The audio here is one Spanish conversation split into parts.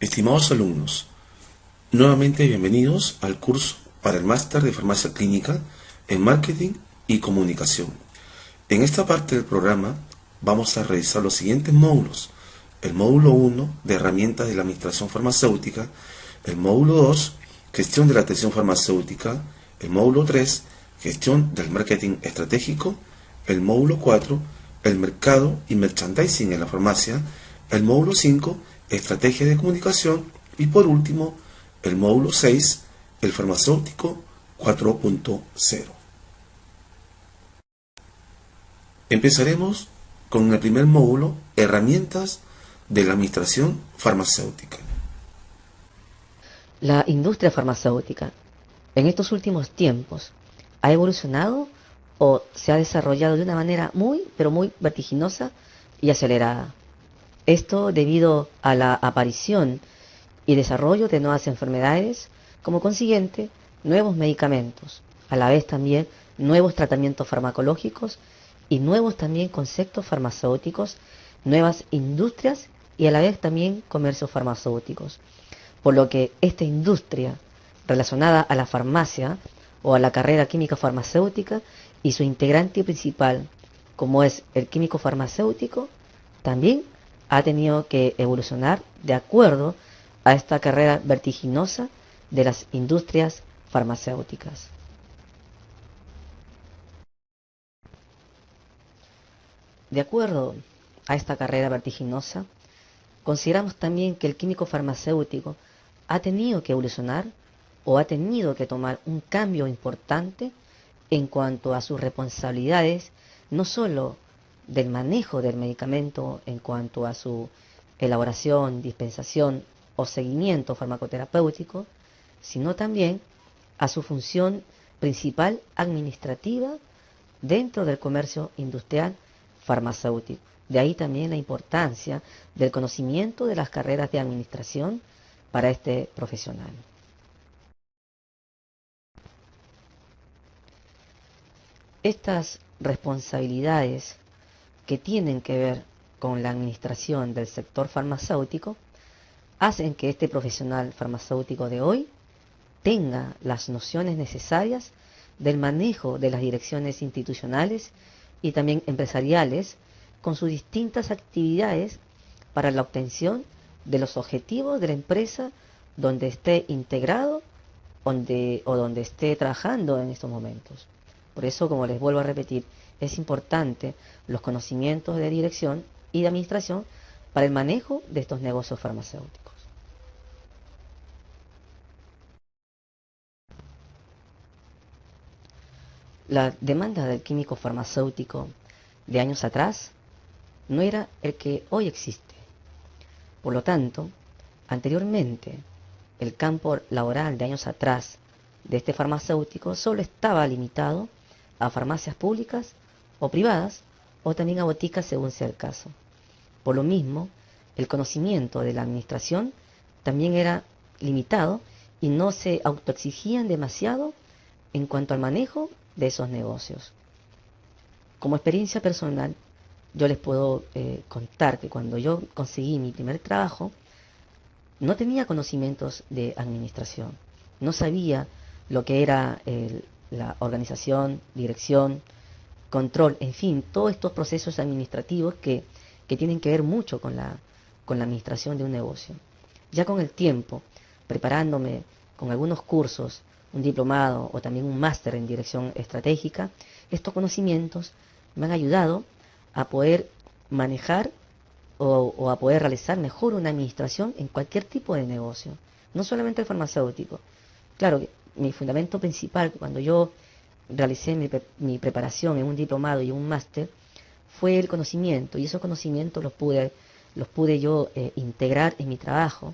Estimados alumnos, nuevamente bienvenidos al curso para el máster de farmacia clínica en marketing y comunicación. En esta parte del programa vamos a revisar los siguientes módulos: el módulo 1 de herramientas de la administración farmacéutica, el módulo 2 gestión de la atención farmacéutica, el módulo 3 gestión del marketing estratégico, el módulo 4 el mercado y merchandising en la farmacia, el módulo 5 estrategia de comunicación y por último el módulo 6 el farmacéutico 4.0. Empezaremos con el primer módulo, herramientas de la administración farmacéutica. La industria farmacéutica en estos últimos tiempos ha evolucionado o se ha desarrollado de una manera pero muy vertiginosa y acelerada. Esto debido a la aparición y desarrollo de nuevas enfermedades, como consiguiente, nuevos medicamentos, a la vez también nuevos tratamientos farmacológicos y nuevos también conceptos farmacéuticos, nuevas industrias y a la vez también comercios farmacéuticos. Por lo que esta industria relacionada a la farmacia o a la carrera química farmacéutica y su integrante principal, como es el químico farmacéutico, también ha tenido que evolucionar de acuerdo a esta carrera vertiginosa de las industrias farmacéuticas. De acuerdo a esta carrera vertiginosa, consideramos también que el químico farmacéutico ha tenido que evolucionar o ha tenido que tomar un cambio importante en cuanto a sus responsabilidades, no solo del manejo del medicamento en cuanto a su elaboración, dispensación o seguimiento farmacoterapéutico, sino también a su función principal administrativa dentro del comercio industrial farmacéutico. De ahí también la importancia del conocimiento de las carreras de administración para este profesional. Estas responsabilidades que tienen que ver con la administración del sector farmacéutico hacen que este profesional farmacéutico de hoy tenga las nociones necesarias del manejo de las direcciones institucionales y también empresariales con sus distintas actividades para la obtención de los objetivos de la empresa donde esté integrado donde esté trabajando en estos momentos. Por eso, como les vuelvo a repetir, es importante los conocimientos de dirección y de administración para el manejo de estos negocios farmacéuticos. La demanda del químico farmacéutico de años atrás no era el que hoy existe. Por lo tanto, anteriormente, el campo laboral de años atrás de este farmacéutico solo estaba limitado a farmacias públicas o privadas o también a boticas según sea el caso. Por lo mismo, el conocimiento de la administración también era limitado y no se autoexigían demasiado en cuanto al manejo de esos negocios. Como experiencia personal, yo les puedo contar que cuando yo conseguí mi primer trabajo, no tenía conocimientos de administración, no sabía lo que era la organización, dirección, control, en fin, todos estos procesos administrativos que tienen que ver mucho con la administración de un negocio. Ya con el tiempo, preparándome con algunos cursos, un diplomado o también un máster en dirección estratégica, estos conocimientos me han ayudado a poder manejar o a poder realizar mejor una administración en cualquier tipo de negocio, no solamente el farmacéutico. Claro, mi fundamento principal cuando yo realicé mi preparación en un diplomado y un máster fue el conocimiento, y esos conocimientos los pude yo integrar en mi trabajo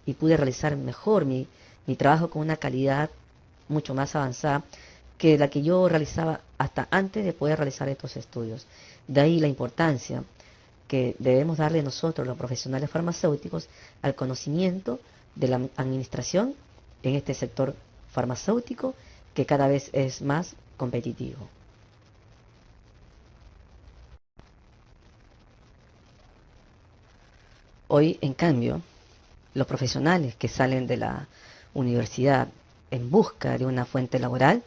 y pude realizar mejor mi trabajo con una calidad mucho más avanzada que la que yo realizaba hasta antes de poder realizar estos estudios. De ahí la importancia que debemos darle nosotros, los profesionales farmacéuticos, al conocimiento de la administración en este sector farmacéutico que cada vez es más competitivo. Hoy, en cambio, Los profesionales que salen de la universidad en busca de una fuente laboral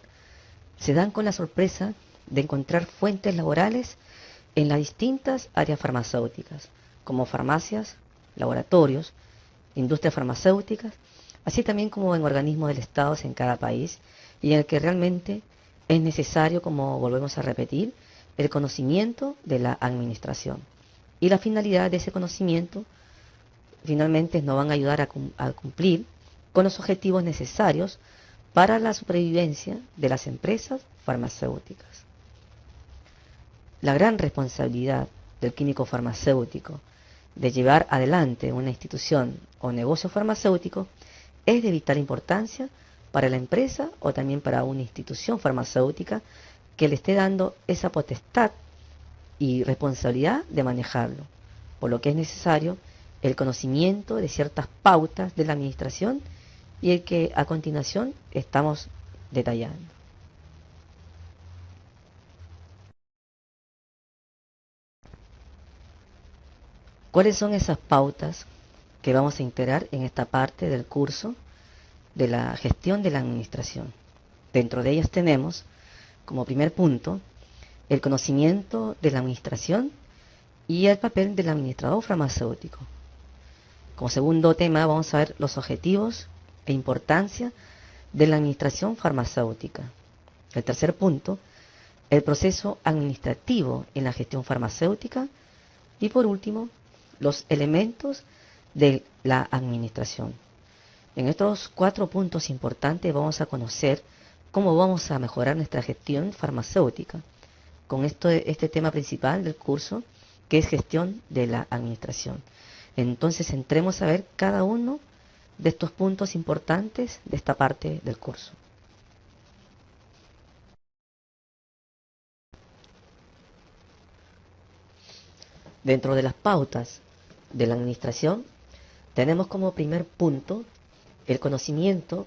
se dan con la sorpresa de encontrar fuentes laborales en las distintas áreas farmacéuticas, como farmacias, laboratorios, industrias farmacéuticas, así también como en organismos del Estado en cada país, y en el que realmente es necesario, como volvemos a repetir, el conocimiento de la administración. Y la finalidad de ese conocimiento finalmente nos van a ayudar a cumplir con los objetivos necesarios para la supervivencia de las empresas farmacéuticas. La gran responsabilidad del químico farmacéutico de llevar adelante una institución o negocio farmacéutico es de vital importancia para la empresa o también para una institución farmacéutica que le esté dando esa potestad y responsabilidad de manejarlo, por lo que es necesario el conocimiento de ciertas pautas de la administración y el que a continuación estamos detallando. ¿Cuáles son esas pautas que vamos a integrar en esta parte del curso de la gestión de la administración? Dentro de ellas tenemos, como primer punto, el conocimiento de la administración y el papel del administrador farmacéutico. Como segundo tema vamos a ver los objetivos e importancia de la administración farmacéutica. El tercer punto, el proceso administrativo en la gestión farmacéutica. Y por último, los elementos de la administración. En estos 4 puntos importantes vamos a conocer cómo vamos a mejorar nuestra gestión farmacéutica con este tema principal del curso, que es gestión de la administración. Entonces entremos a ver cada uno de estos puntos importantes de esta parte del curso. Dentro de las pautas de la administración tenemos como primer punto el conocimiento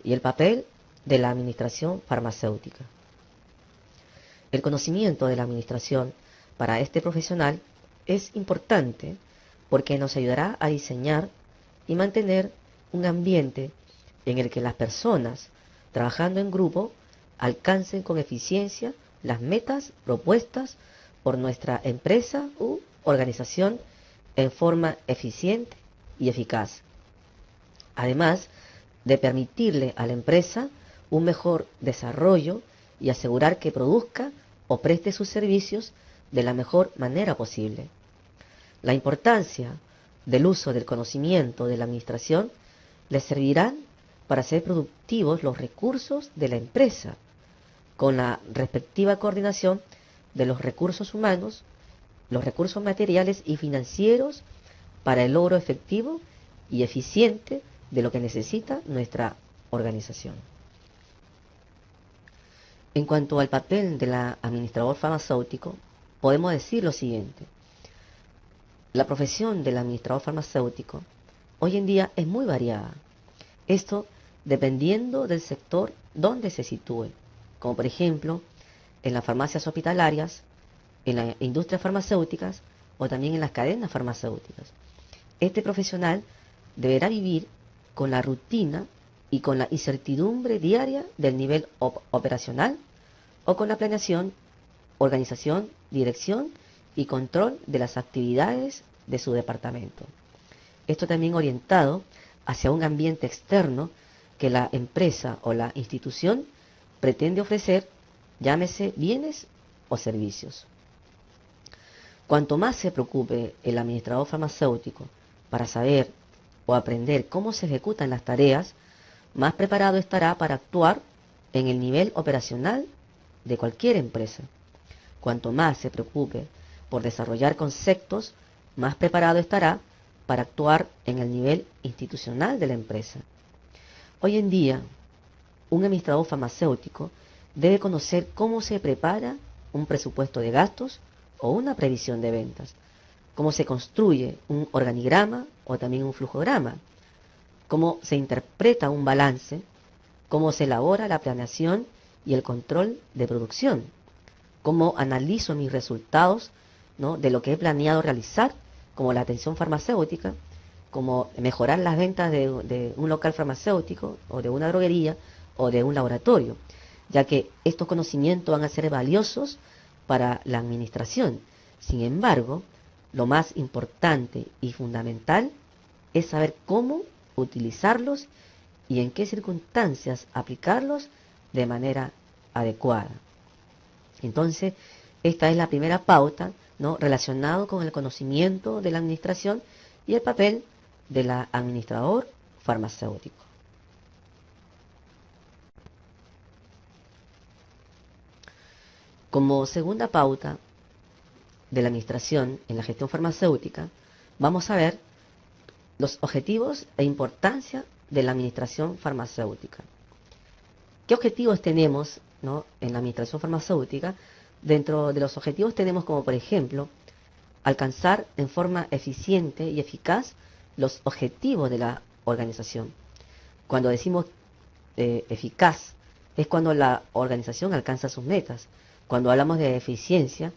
y el papel de la administración farmacéutica. El conocimiento de la administración para este profesional es importante porque nos ayudará a diseñar y mantener un ambiente en el que las personas trabajando en grupo alcancen con eficiencia las metas propuestas por nuestra empresa u organización en forma eficiente y eficaz. Además de permitirle a la empresa un mejor desarrollo y asegurar que produzca o preste sus servicios de la mejor manera posible. La importancia del uso del conocimiento de la administración les servirá para hacer productivos los recursos de la empresa, con la respectiva coordinación de los recursos humanos, los recursos materiales y financieros para el logro efectivo y eficiente de lo que necesita nuestra organización. En cuanto al papel del administrador farmacéutico, podemos decir lo siguiente. La profesión del administrador farmacéutico hoy en día es muy variada. Esto dependiendo del sector donde se sitúe, como por ejemplo en las farmacias hospitalarias, en las industrias farmacéuticas o también en las cadenas farmacéuticas. Este profesional deberá vivir con la rutina y con la incertidumbre diaria del nivel operacional o con la planeación, organización, dirección y control de las actividades de su departamento. Esto también orientado hacia un ambiente externo que la empresa o la institución pretende ofrecer, llámese bienes o servicios. Cuanto más se preocupe el administrador farmacéutico para saber o aprender cómo se ejecutan las tareas, más preparado estará para actuar en el nivel operacional de cualquier empresa. Cuanto más se preocupe por desarrollar conceptos, más preparado estará para actuar en el nivel institucional de la empresa. Hoy en día, un administrador farmacéutico debe conocer cómo se prepara un presupuesto de gastos o una previsión de ventas, cómo se construye un organigrama o también un flujograma, cómo se interpreta un balance, cómo se elabora la planeación y el control de producción, cómo analizo mis resultados, ¿no?, de lo que he planeado realizar, como la atención farmacéutica, como mejorar las ventas de un local farmacéutico o de una droguería o de un laboratorio, ya que estos conocimientos van a ser valiosos para la administración. Sin embargo, lo más importante y fundamental es saber cómo utilizarlos y en qué circunstancias aplicarlos de manera adecuada. Entonces, esta es la primera pauta, ¿no?, relacionado con el conocimiento de la administración y el papel del administrador farmacéutico. Como segunda pauta de la administración en la gestión farmacéutica, vamos a ver los objetivos e importancia de la administración farmacéutica. ¿Qué objetivos tenemos, ¿no?, en la administración farmacéutica? Dentro de los objetivos tenemos como, por ejemplo, alcanzar en forma eficiente y eficaz los objetivos de la organización. Cuando decimos eficaz, es cuando la organización alcanza sus metas. Cuando hablamos de eficiencia,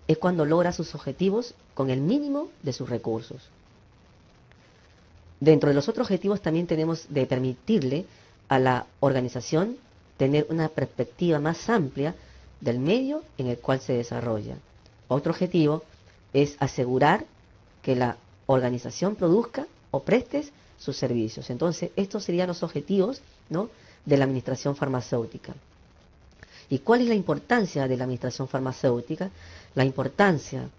es cuando logra sus objetivos con el mínimo de sus recursos. Dentro de los otros objetivos también tenemos de permitirle a la organización tener una perspectiva más amplia del medio en el cual se desarrolla. Otro objetivo es asegurar que la organización produzca o preste sus servicios. Entonces, estos serían los objetivos, ¿no?, de la administración farmacéutica. ¿Y cuál es la importancia de la administración farmacéutica? La importancia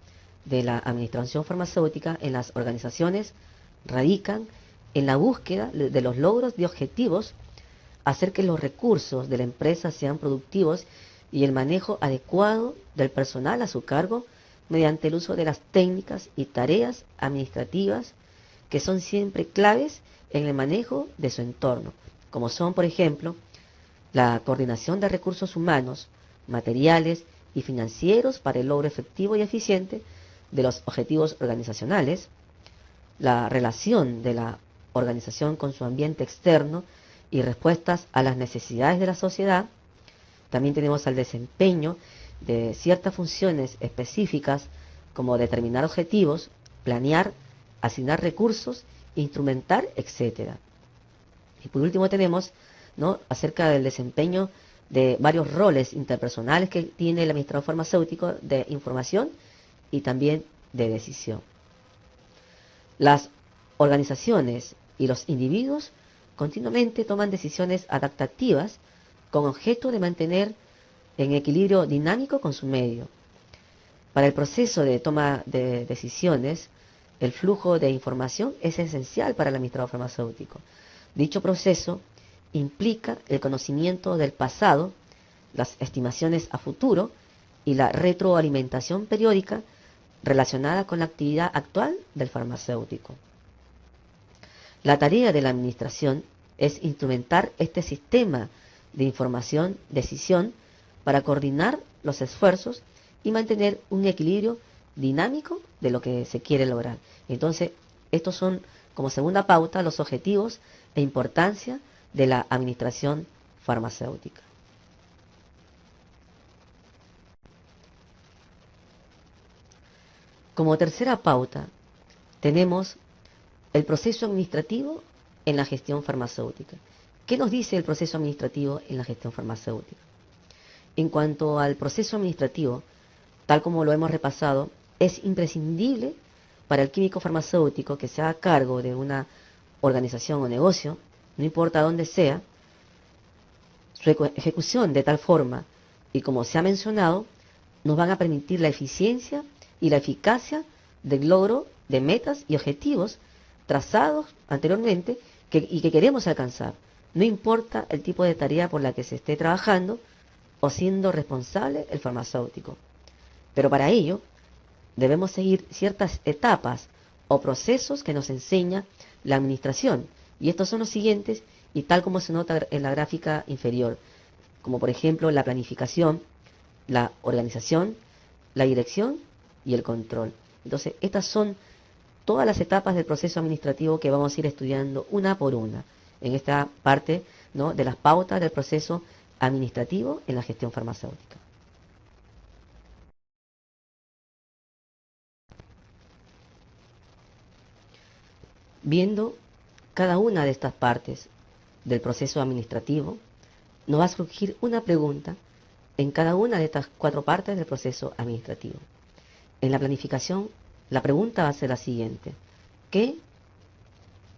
de la administración farmacéutica en las organizaciones radican en la búsqueda de los logros de objetivos, hacer que los recursos de la empresa sean productivos y el manejo adecuado del personal a su cargo mediante el uso de las técnicas y tareas administrativas que son siempre claves en el manejo de su entorno, como son, por ejemplo, la coordinación de recursos humanos, materiales y financieros para el logro efectivo y eficiente de los objetivos organizacionales, la relación de la organización con su ambiente externo y respuestas a las necesidades de la sociedad. También tenemos el desempeño de ciertas funciones específicas como determinar objetivos, planear, asignar recursos, instrumentar, etc. Y por último tenemos, ¿no?, acerca del desempeño de varios roles interpersonales que tiene el administrador farmacéutico de información y también de decisión. Las organizaciones y los individuos continuamente toman decisiones adaptativas con objeto de mantener en equilibrio dinámico con su medio. Para el proceso de toma de decisiones, el flujo de información es esencial para el administrador farmacéutico. Dicho proceso implica el conocimiento del pasado, las estimaciones a futuro y la retroalimentación periódica relacionada con la actividad actual del farmacéutico. La tarea de la administración es instrumentar este sistema de información-decisión para coordinar los esfuerzos y mantener un equilibrio dinámico de lo que se quiere lograr. Entonces, estos son, como segunda pauta, los objetivos e importancia de la administración farmacéutica. Como tercera pauta, tenemos el proceso administrativo en la gestión farmacéutica. ¿Qué nos dice el proceso administrativo en la gestión farmacéutica? En cuanto al proceso administrativo, tal como lo hemos repasado, es imprescindible para el químico farmacéutico que se haga cargo de una organización o negocio, no importa dónde sea, su ejecución de tal forma, y como se ha mencionado, nos van a permitir la eficiencia y la eficacia del logro de metas y objetivos trazados anteriormente y que queremos alcanzar, no importa el tipo de tarea por la que se esté trabajando o siendo responsable el farmacéutico. Pero para ello debemos seguir ciertas etapas o procesos que nos enseña la administración, y estos son los siguientes, y tal como se nota en la gráfica inferior, como por ejemplo la planificación, la organización, la dirección y el control. Entonces, estas son todas las etapas del proceso administrativo que vamos a ir estudiando una por una en esta parte, ¿no?, de las pautas del proceso administrativo en la gestión farmacéutica. Viendo cada una de estas partes del proceso administrativo, nos va a surgir una pregunta en cada una de estas 4 partes del proceso administrativo. En la planificación, la pregunta va a ser la siguiente: ¿qué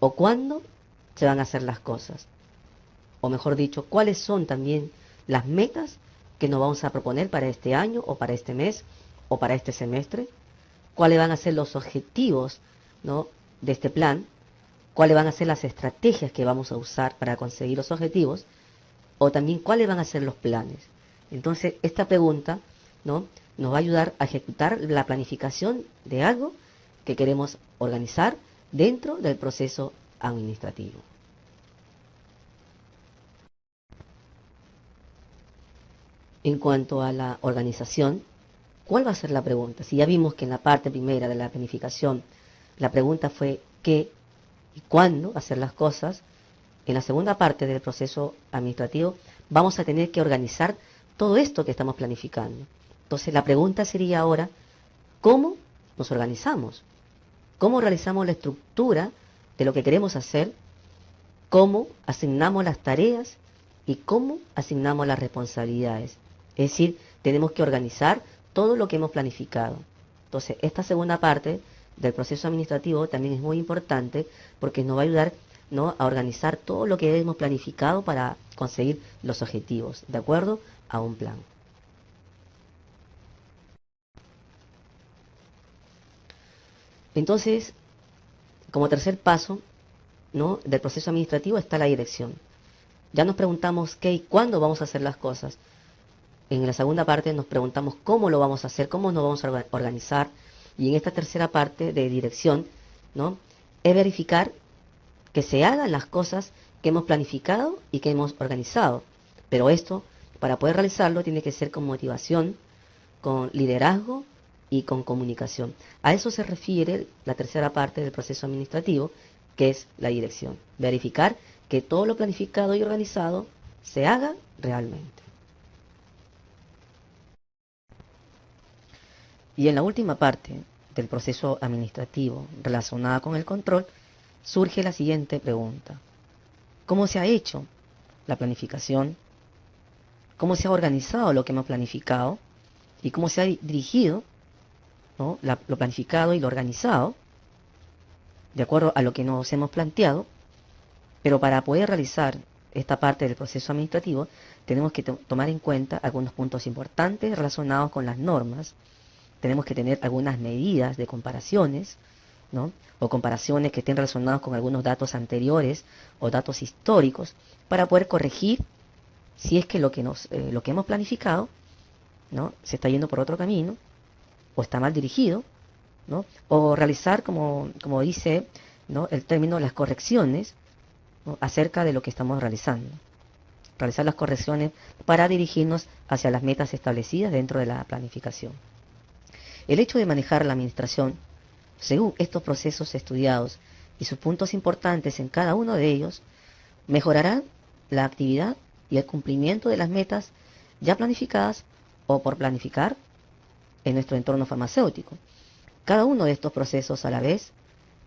o cuándo se van a hacer las cosas? O mejor dicho, ¿cuáles son también las metas que nos vamos a proponer para este año o para este mes o para este semestre? ¿Cuáles van a ser los objetivos, ¿no?, de este plan? ¿Cuáles van a ser las estrategias que vamos a usar para conseguir los objetivos? O también, ¿cuáles van a ser los planes? Entonces, esta pregunta, ¿no?, nos va a ayudar a ejecutar la planificación de algo que queremos organizar dentro del proceso administrativo. En cuanto a la organización, ¿cuál va a ser la pregunta? Si ya vimos que en la parte primera de la planificación la pregunta fue qué y cuándo hacer las cosas, en la segunda parte del proceso administrativo vamos a tener que organizar todo esto que estamos planificando. Entonces la pregunta sería ahora, ¿cómo nos organizamos? ¿Cómo realizamos la estructura de lo que queremos hacer? ¿Cómo asignamos las tareas? ¿Y cómo asignamos las responsabilidades? Es decir, tenemos que organizar todo lo que hemos planificado. Entonces, esta segunda parte del proceso administrativo también es muy importante porque nos va a ayudar, ¿no?, a organizar todo lo que hemos planificado para conseguir los objetivos, de acuerdo a un plan. Entonces, como tercer paso, ¿no?, del proceso administrativo está la dirección. Ya nos preguntamos qué y cuándo vamos a hacer las cosas. En la segunda parte nos preguntamos cómo lo vamos a hacer, cómo nos vamos a organizar. Y en esta tercera parte de dirección, ¿no?, es verificar que se hagan las cosas que hemos planificado y que hemos organizado. Pero esto, para poder realizarlo, tiene que ser con motivación, con liderazgo y con comunicación. A eso se refiere la tercera parte del proceso administrativo, que es la dirección. Verificar que todo lo planificado y organizado se haga realmente. Y en la última parte del proceso administrativo relacionada con el control, surge la siguiente pregunta: ¿cómo se ha hecho la planificación? ¿Cómo se ha organizado lo que hemos planificado? ¿Y cómo se ha dirigido, ¿no?, lo planificado y lo organizado de acuerdo a lo que nos hemos planteado? Pero para poder realizar esta parte del proceso administrativo, tenemos que tomar en cuenta algunos puntos importantes relacionados con las normas. Tenemos que tener algunas medidas de comparaciones, ¿no?, o comparaciones que estén relacionadas con algunos datos anteriores o datos históricos para poder corregir si es que lo que hemos planificado, ¿no?, se está yendo por otro camino o está mal dirigido, ¿no?, o realizar, como dice, ¿no?, el término, las correcciones, ¿no?, acerca de lo que estamos realizando. Realizar las correcciones para dirigirnos hacia las metas establecidas dentro de la planificación. El hecho de manejar la administración según estos procesos estudiados y sus puntos importantes en cada uno de ellos mejorará la actividad y el cumplimiento de las metas ya planificadas o por planificar en nuestro entorno farmacéutico. Cada uno de estos procesos a la vez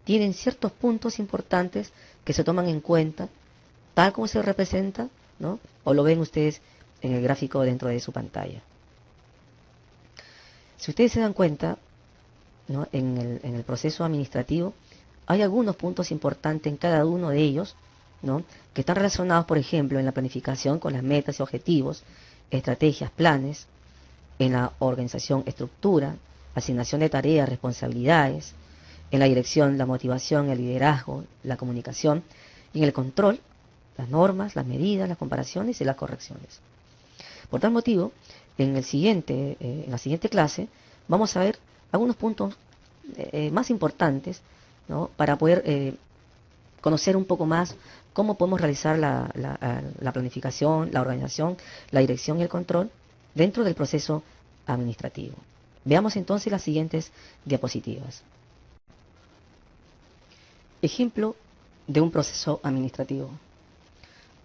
tienen ciertos puntos importantes que se toman en cuenta, tal como se representa, ¿no?, o lo ven ustedes en el gráfico dentro de su pantalla. Si ustedes se dan cuenta, ¿no?, en el proceso administrativo hay algunos puntos importantes en cada uno de ellos, ¿no?, que están relacionados, por ejemplo, en la planificación con las metas y objetivos, estrategias, planes, en la organización, estructura, asignación de tareas, responsabilidades, en la dirección, la motivación, el liderazgo, la comunicación, y en el control, las normas, las medidas, las comparaciones y las correcciones. Por tal motivo, en la siguiente clase vamos a ver algunos puntos más importantes, ¿no?, para poder conocer un poco más cómo podemos realizar la planificación, la organización, la dirección y el control dentro del proceso administrativo. Veamos entonces las siguientes diapositivas. Ejemplo de un proceso administrativo.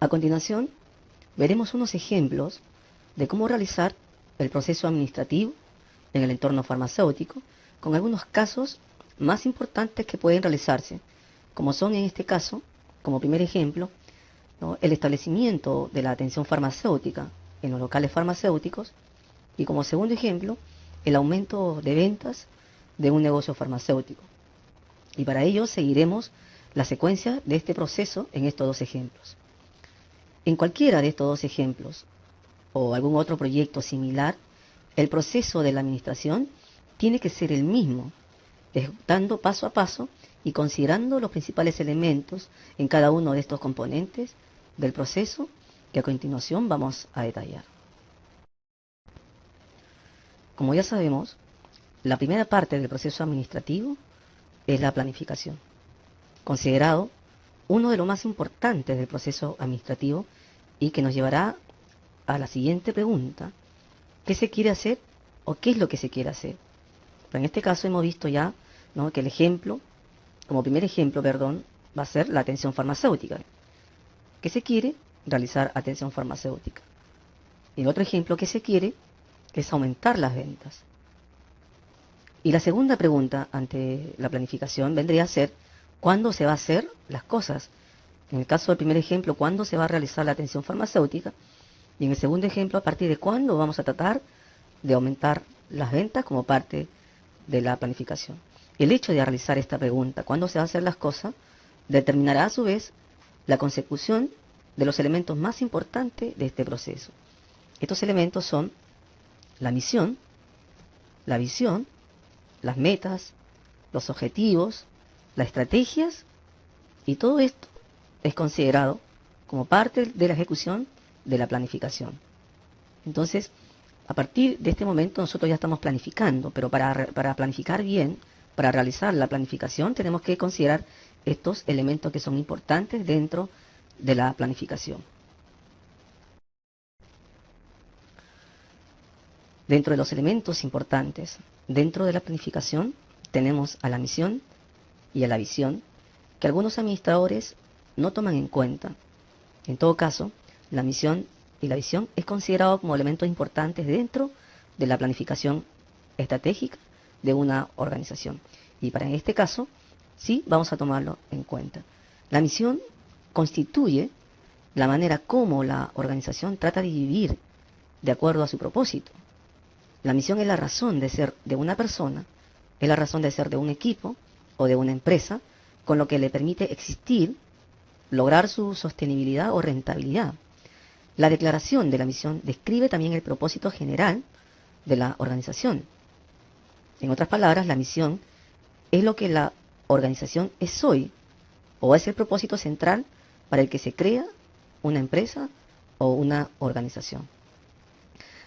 A continuación, veremos unos ejemplos de cómo realizar el proceso administrativo en el entorno farmacéutico, con algunos casos más importantes que pueden realizarse, como son en este caso, como primer ejemplo, ¿no?, el establecimiento de la atención farmacéutica en los locales farmacéuticos, y como segundo ejemplo, el aumento de ventas de un negocio farmacéutico. Y para ello seguiremos la secuencia de este proceso en estos dos ejemplos. En cualquiera de estos dos ejemplos, o algún otro proyecto similar, el proceso de la administración tiene que ser el mismo, ejecutando paso a paso y considerando los principales elementos en cada uno de estos componentes del proceso que a continuación vamos a detallar. Como ya sabemos, la primera parte del proceso administrativo es la planificación, considerado uno de los más importantes del proceso administrativo y que nos llevará a la siguiente pregunta: ¿qué se quiere hacer o qué es lo que se quiere hacer? Pero en este caso hemos visto ya, ¿no?, que el ejemplo, como primer ejemplo, va a ser la atención farmacéutica. ¿Qué se quiere? Realizar atención farmacéutica. Y el otro ejemplo que se quiere es aumentar las ventas. Y la segunda pregunta ante la planificación vendría a ser: ¿cuándo se va a hacer las cosas? En el caso del primer ejemplo, ¿cuándo se va a realizar la atención farmacéutica? Y en el segundo ejemplo, ¿a partir de cuándo vamos a tratar de aumentar las ventas como parte de la planificación? El hecho de realizar esta pregunta, ¿cuándo se van a hacer las cosas?, determinará a su vez la consecución de los elementos más importantes de este proceso. Estos elementos son la misión, la visión, las metas, los objetivos, las estrategias, y todo esto es considerado como parte de la ejecución de la planificación. Entonces, a partir de este momento nosotros ya estamos planificando, pero para planificar bien, para realizar la planificación, tenemos que considerar estos elementos que son importantes dentro de la planificación. Dentro de los elementos importantes dentro de la planificación tenemos a la misión y a la visión, que algunos administradores no toman en cuenta. En todo caso, la misión y la visión es considerado como elementos importantes dentro de la planificación estratégica de una organización. Y para este caso, sí vamos a tomarlo en cuenta. La misión constituye la manera como la organización trata de vivir de acuerdo a su propósito. La misión es la razón de ser de una persona, es la razón de ser de un equipo o de una empresa, con lo que le permite existir, lograr su sostenibilidad o rentabilidad. La declaración de la misión describe también el propósito general de la organización. En otras palabras, la misión es lo que la organización es hoy, o es el propósito central para el que se crea una empresa o una organización.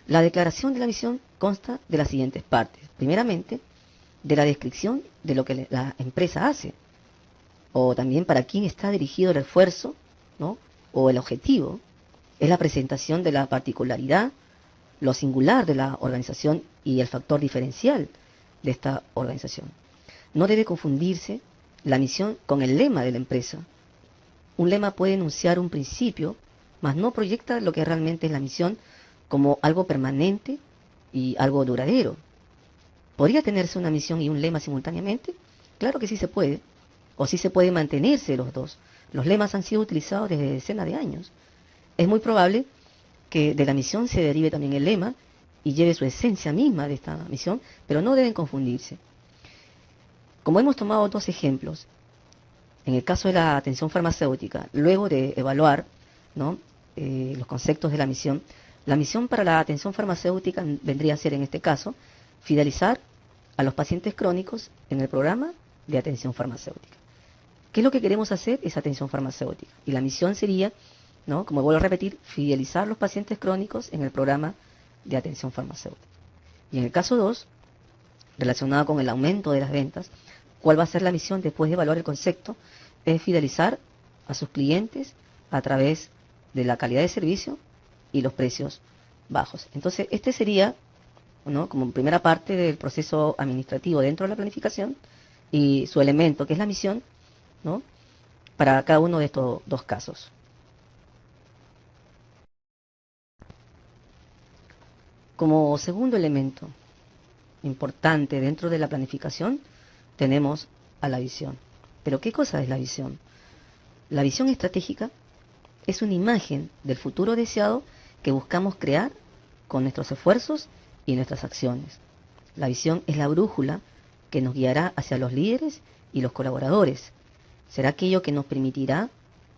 La declaración de la misión consta de las siguientes partes. Primeramente, de la descripción de lo que la empresa hace, o también para quién está dirigido el esfuerzo, ¿no?, o el objetivo. Es la presentación de la particularidad, lo singular de la organización y el factor diferencial de esta organización. No debe confundirse la misión con el lema de la empresa. Un lema puede enunciar un principio, mas no proyecta lo que realmente es la misión como algo permanente y algo duradero. ¿Podría tenerse una misión y un lema simultáneamente? Claro que sí se puede, o sí se puede mantenerse los dos. Los lemas han sido utilizados desde decenas de años. Es muy probable que de la misión se derive también el lema y lleve su esencia misma de esta misión, pero no deben confundirse. Como hemos tomado dos ejemplos, en el caso de la atención farmacéutica, luego de evaluar, ¿no?, los conceptos de la misión para la atención farmacéutica vendría a ser, en este caso, fidelizar a los pacientes crónicos en el programa de atención farmacéutica. ¿Qué es lo que queremos hacer? Es atención farmacéutica. Y la misión sería, ¿no?, como vuelvo a repetir, fidelizar a los pacientes crónicos en el programa de atención farmacéutica. Y en el caso 2, relacionado con el aumento de las ventas, ¿cuál va a ser la misión después de evaluar el concepto? Es fidelizar a sus clientes a través de la calidad de servicio y los precios bajos. Entonces, este sería, ¿no?, como primera parte del proceso administrativo dentro de la planificación, y su elemento, que es la misión, ¿no?, para cada uno de estos dos casos. Como segundo elemento importante dentro de la planificación, tenemos a la visión. Pero ¿qué cosa es la visión? La visión estratégica es una imagen del futuro deseado que buscamos crear con nuestros esfuerzos y nuestras acciones. La visión es la brújula que nos guiará hacia los líderes y los colaboradores. Será aquello que nos permitirá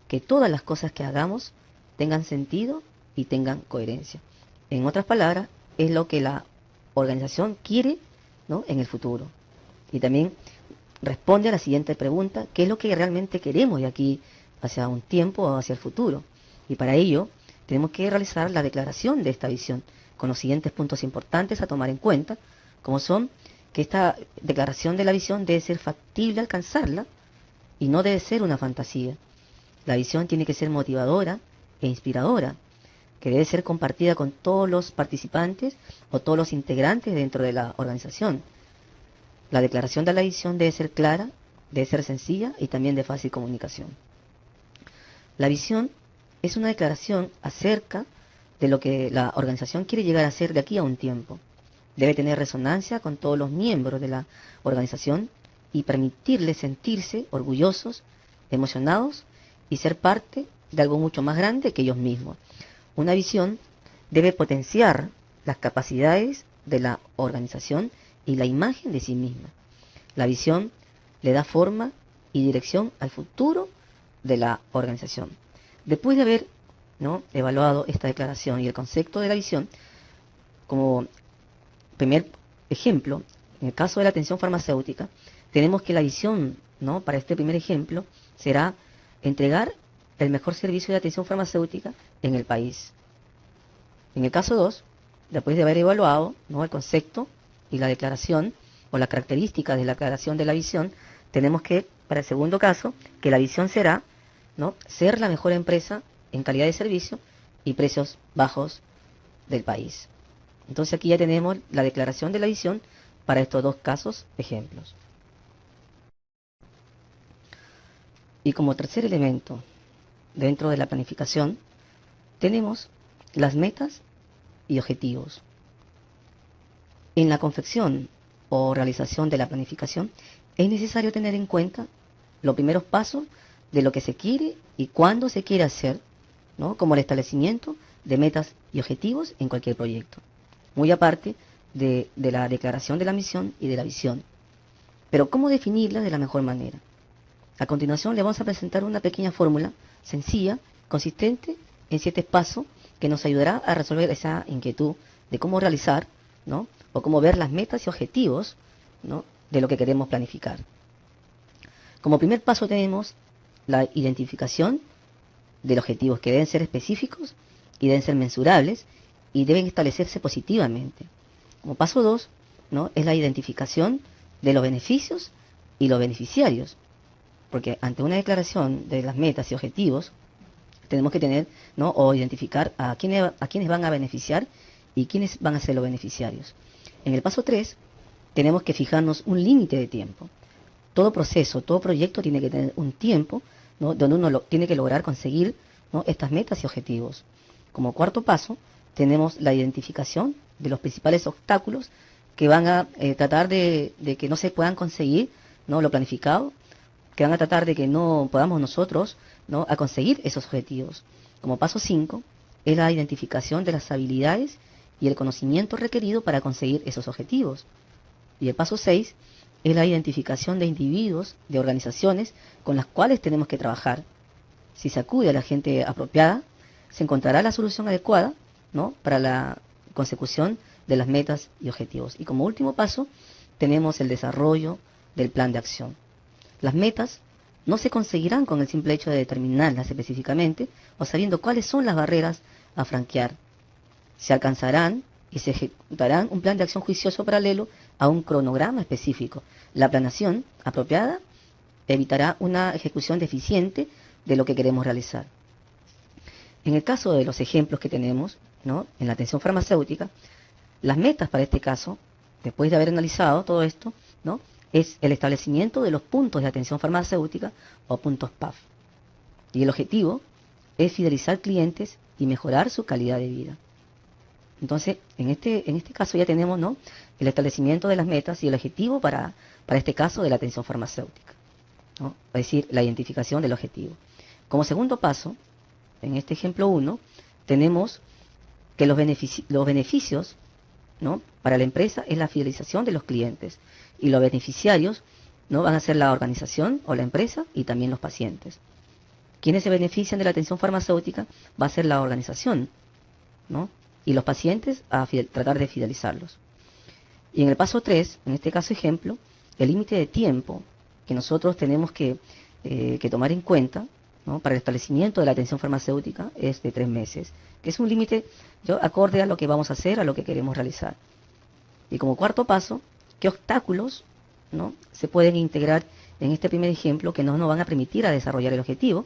que todas las cosas que hagamos tengan sentido y tengan coherencia. En otras palabras, es lo que la organización quiere, ¿no?, en el futuro. Y también responde a la siguiente pregunta: ¿qué es lo que realmente queremos de aquí hacia un tiempo o hacia el futuro? Y para ello tenemos que realizar la declaración de esta visión con los siguientes puntos importantes a tomar en cuenta, como son que esta declaración de la visión debe ser factible alcanzarla y no debe ser una fantasía. La visión tiene que ser motivadora e inspiradora, que debe ser compartida con todos los participantes o todos los integrantes dentro de la organización. La declaración de la visión debe ser clara, debe ser sencilla y también de fácil comunicación. La visión es una declaración acerca de lo que la organización quiere llegar a ser de aquí a un tiempo. Debe tener resonancia con todos los miembros de la organización y permitirles sentirse orgullosos, emocionados y ser parte de algo mucho más grande que ellos mismos. Una visión debe potenciar las capacidades de la organización y la imagen de sí misma. La visión le da forma y dirección al futuro de la organización. Después de haber, ¿no?, evaluado esta declaración y el concepto de la visión, como primer ejemplo, en el caso de la atención farmacéutica, tenemos que la visión, ¿no?, para este primer ejemplo será entregar el mejor servicio de atención farmacéutica en el país. En el caso 2, después de haber evaluado, ¿no?, el concepto y la declaración o las características de la declaración de la visión, tenemos que, para el segundo caso, que la visión será, ¿no?, ser la mejor empresa en calidad de servicio y precios bajos del país. Entonces aquí ya tenemos la declaración de la visión para estos dos casos ejemplos. Y como tercer elemento dentro de la planificación tenemos las metas y objetivos. En la confección o realización de la planificación es necesario tener en cuenta los primeros pasos de lo que se quiere y cuándo se quiere hacer, ¿no?, como el establecimiento de metas y objetivos en cualquier proyecto, muy aparte de la declaración de la misión y de la visión. Pero ¿cómo definirla de la mejor manera? A continuación le vamos a presentar una pequeña fórmula sencilla, consistente en 7 pasos, que nos ayudará a resolver esa inquietud de cómo realizar, ¿no?, o cómo ver las metas y objetivos, ¿no?, de lo que queremos planificar. Como primer paso tenemos la identificación de los objetivos, que deben ser específicos y deben ser mensurables y deben establecerse positivamente. Como paso 2, ¿no?, es la identificación de los beneficios y los beneficiarios, porque ante una declaración de las metas y objetivos tenemos que tener, ¿no?, o identificar a quiénes van a beneficiar y quiénes van a ser los beneficiarios. En el paso 3 tenemos que fijarnos un límite de tiempo. Todo proceso, todo proyecto tiene que tener un tiempo, ¿no?, donde uno tiene que lograr conseguir, ¿no?, estas metas y objetivos. Como cuarto paso tenemos la identificación de los principales obstáculos que van a tratar de que no se puedan conseguir, ¿no?, lo planificado, que van a tratar de que no podamos nosotros, ¿no?, a conseguir esos objetivos. Como paso 5 es la identificación de las habilidades y el conocimiento requerido para conseguir esos objetivos. Y el paso 6 es la identificación de individuos, de organizaciones con las cuales tenemos que trabajar. Si se acude a la gente apropiada, se encontrará la solución adecuada, ¿no?, para la consecución de las metas y objetivos. Y como último paso tenemos el desarrollo del plan de acción. Las metas no se conseguirán con el simple hecho de determinarlas específicamente o sabiendo cuáles son las barreras a franquear. Se alcanzarán y se ejecutarán un plan de acción juicioso paralelo a un cronograma específico. La planeación apropiada evitará una ejecución deficiente de lo que queremos realizar. En el caso de los ejemplos que tenemos, ¿no?, en la atención farmacéutica, las metas para este caso, después de haber analizado todo esto, ¿no?, es el establecimiento de los puntos de atención farmacéutica o puntos PAF. Y el objetivo es fidelizar clientes y mejorar su calidad de vida. Entonces, en este caso ya tenemos, ¿no?, el establecimiento de las metas y el objetivo para este caso de la atención farmacéutica. ¿no? Es decir, la identificación del objetivo. Como segundo paso, en este ejemplo 1, tenemos que los beneficios, ¿no?, para la empresa es la fidelización de los clientes, y los beneficiarios, ¿no?, van a ser la organización o la empresa y también los pacientes. Quienes se benefician de la atención farmacéutica va a ser la organización, ¿no?, y los pacientes a tratar de fidelizarlos. Y en el paso 3, en este caso ejemplo, el límite de tiempo que nosotros tenemos que tomar en cuenta, ¿no?, para el establecimiento de la atención farmacéutica es de 3 meses, que es un límite acorde a lo que vamos a hacer, a lo que queremos realizar. Y como cuarto paso, ¿qué obstáculos, ¿no?, se pueden integrar en este primer ejemplo que no nos van a permitir a desarrollar el objetivo?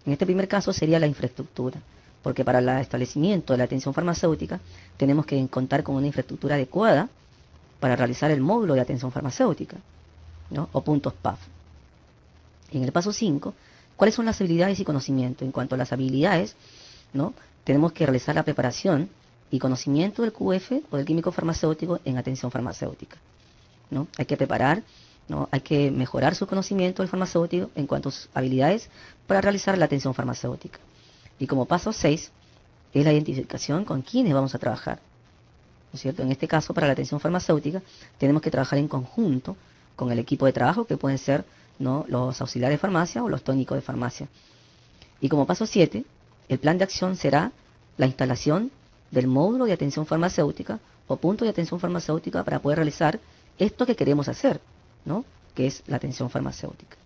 En este primer caso sería la infraestructura, porque para el establecimiento de la atención farmacéutica tenemos que contar con una infraestructura adecuada para realizar el módulo de atención farmacéutica, ¿no?, o puntos PAF. En el paso 5, ¿cuáles son las habilidades y conocimientos? En cuanto a las habilidades, ¿no?, tenemos que realizar la preparación y conocimiento del QF o del químico farmacéutico en atención farmacéutica, ¿no? Hay que preparar, ¿no?, hay que mejorar su conocimiento del farmacéutico en cuanto a sus habilidades para realizar la atención farmacéutica. Y como paso 6, es la identificación con quienes vamos a trabajar, ¿no es cierto? En este caso, para la atención farmacéutica, tenemos que trabajar en conjunto con el equipo de trabajo, que pueden ser, ¿no?, los auxiliares de farmacia o los técnicos de farmacia. Y como paso 7, el plan de acción será la instalación del módulo de atención farmacéutica o punto de atención farmacéutica para poder realizar esto que queremos hacer, ¿no?, que es la atención farmacéutica.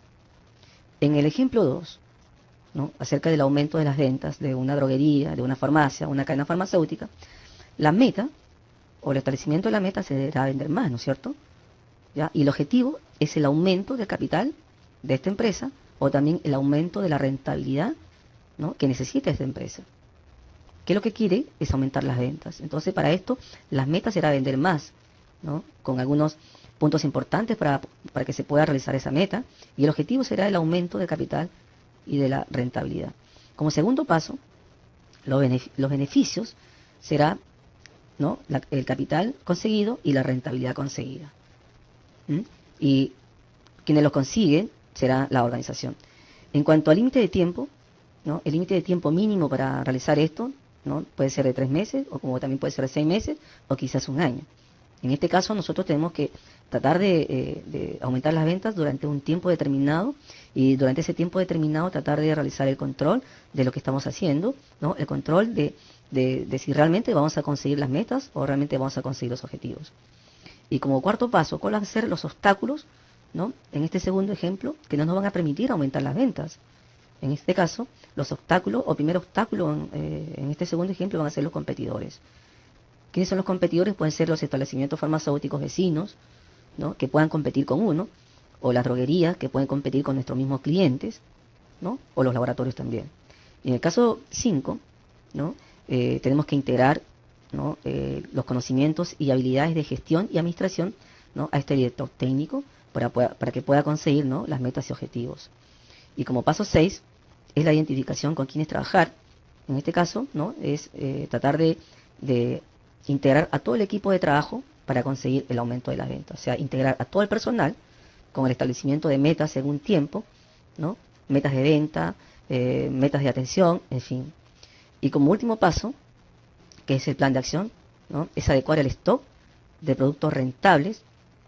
En el ejemplo 2, ¿no?, acerca del aumento de las ventas de una droguería, de una farmacia, una cadena farmacéutica, la meta o el establecimiento de la meta será vender más, ¿no es cierto? ¿Ya? Y el objetivo es el aumento del capital de esta empresa o también el aumento de la rentabilidad, ¿no?, que necesita esta empresa. ¿Qué es lo que quiere? Es aumentar las ventas. Entonces, para esto, las metas será vender más, ¿no?, con algunos puntos importantes para que se pueda realizar esa meta, y el objetivo será el aumento del capital y de la rentabilidad. Como segundo paso, los beneficios será, ¿no?, el capital conseguido y la rentabilidad conseguida. Y quienes lo consiguen será la organización. En cuanto al límite de tiempo, ¿no?, el límite de tiempo mínimo para realizar esto, ¿no?, puede ser de 3 meses, o como también puede ser de 6 meses, o quizás un año. En este caso nosotros tenemos que tratar de aumentar las ventas durante un tiempo determinado, y durante ese tiempo determinado tratar de realizar el control de lo que estamos haciendo, ¿no?, el control de si realmente vamos a conseguir las metas o realmente vamos a conseguir los objetivos. Y como cuarto paso, ¿cuáles van a ser los obstáculos, ¿no?, en este segundo ejemplo, que no nos van a permitir aumentar las ventas? En este caso, los obstáculos, o primer obstáculo en este segundo ejemplo, van a ser los competidores. ¿Quiénes son los competidores? Pueden ser los establecimientos farmacéuticos vecinos, ¿no?, que puedan competir con uno, o las droguerías que pueden competir con nuestros mismos clientes, ¿no?, o los laboratorios también. Y en el caso 5, ¿no?, tenemos que integrar, ¿no?, los conocimientos y habilidades de gestión y administración, ¿no?, a este director técnico para que pueda conseguir, ¿no?, las metas y objetivos. Y como paso 6 es la identificación con quienes trabajar. En este caso, ¿no?, es tratar de integrar a todo el equipo de trabajo para conseguir el aumento de las ventas. O sea, integrar a todo el personal con el establecimiento de metas según tiempo, ¿no?, metas de venta, metas de atención, en fin. Y como último paso, que es el plan de acción, ¿no?, es adecuar el stock de productos rentables,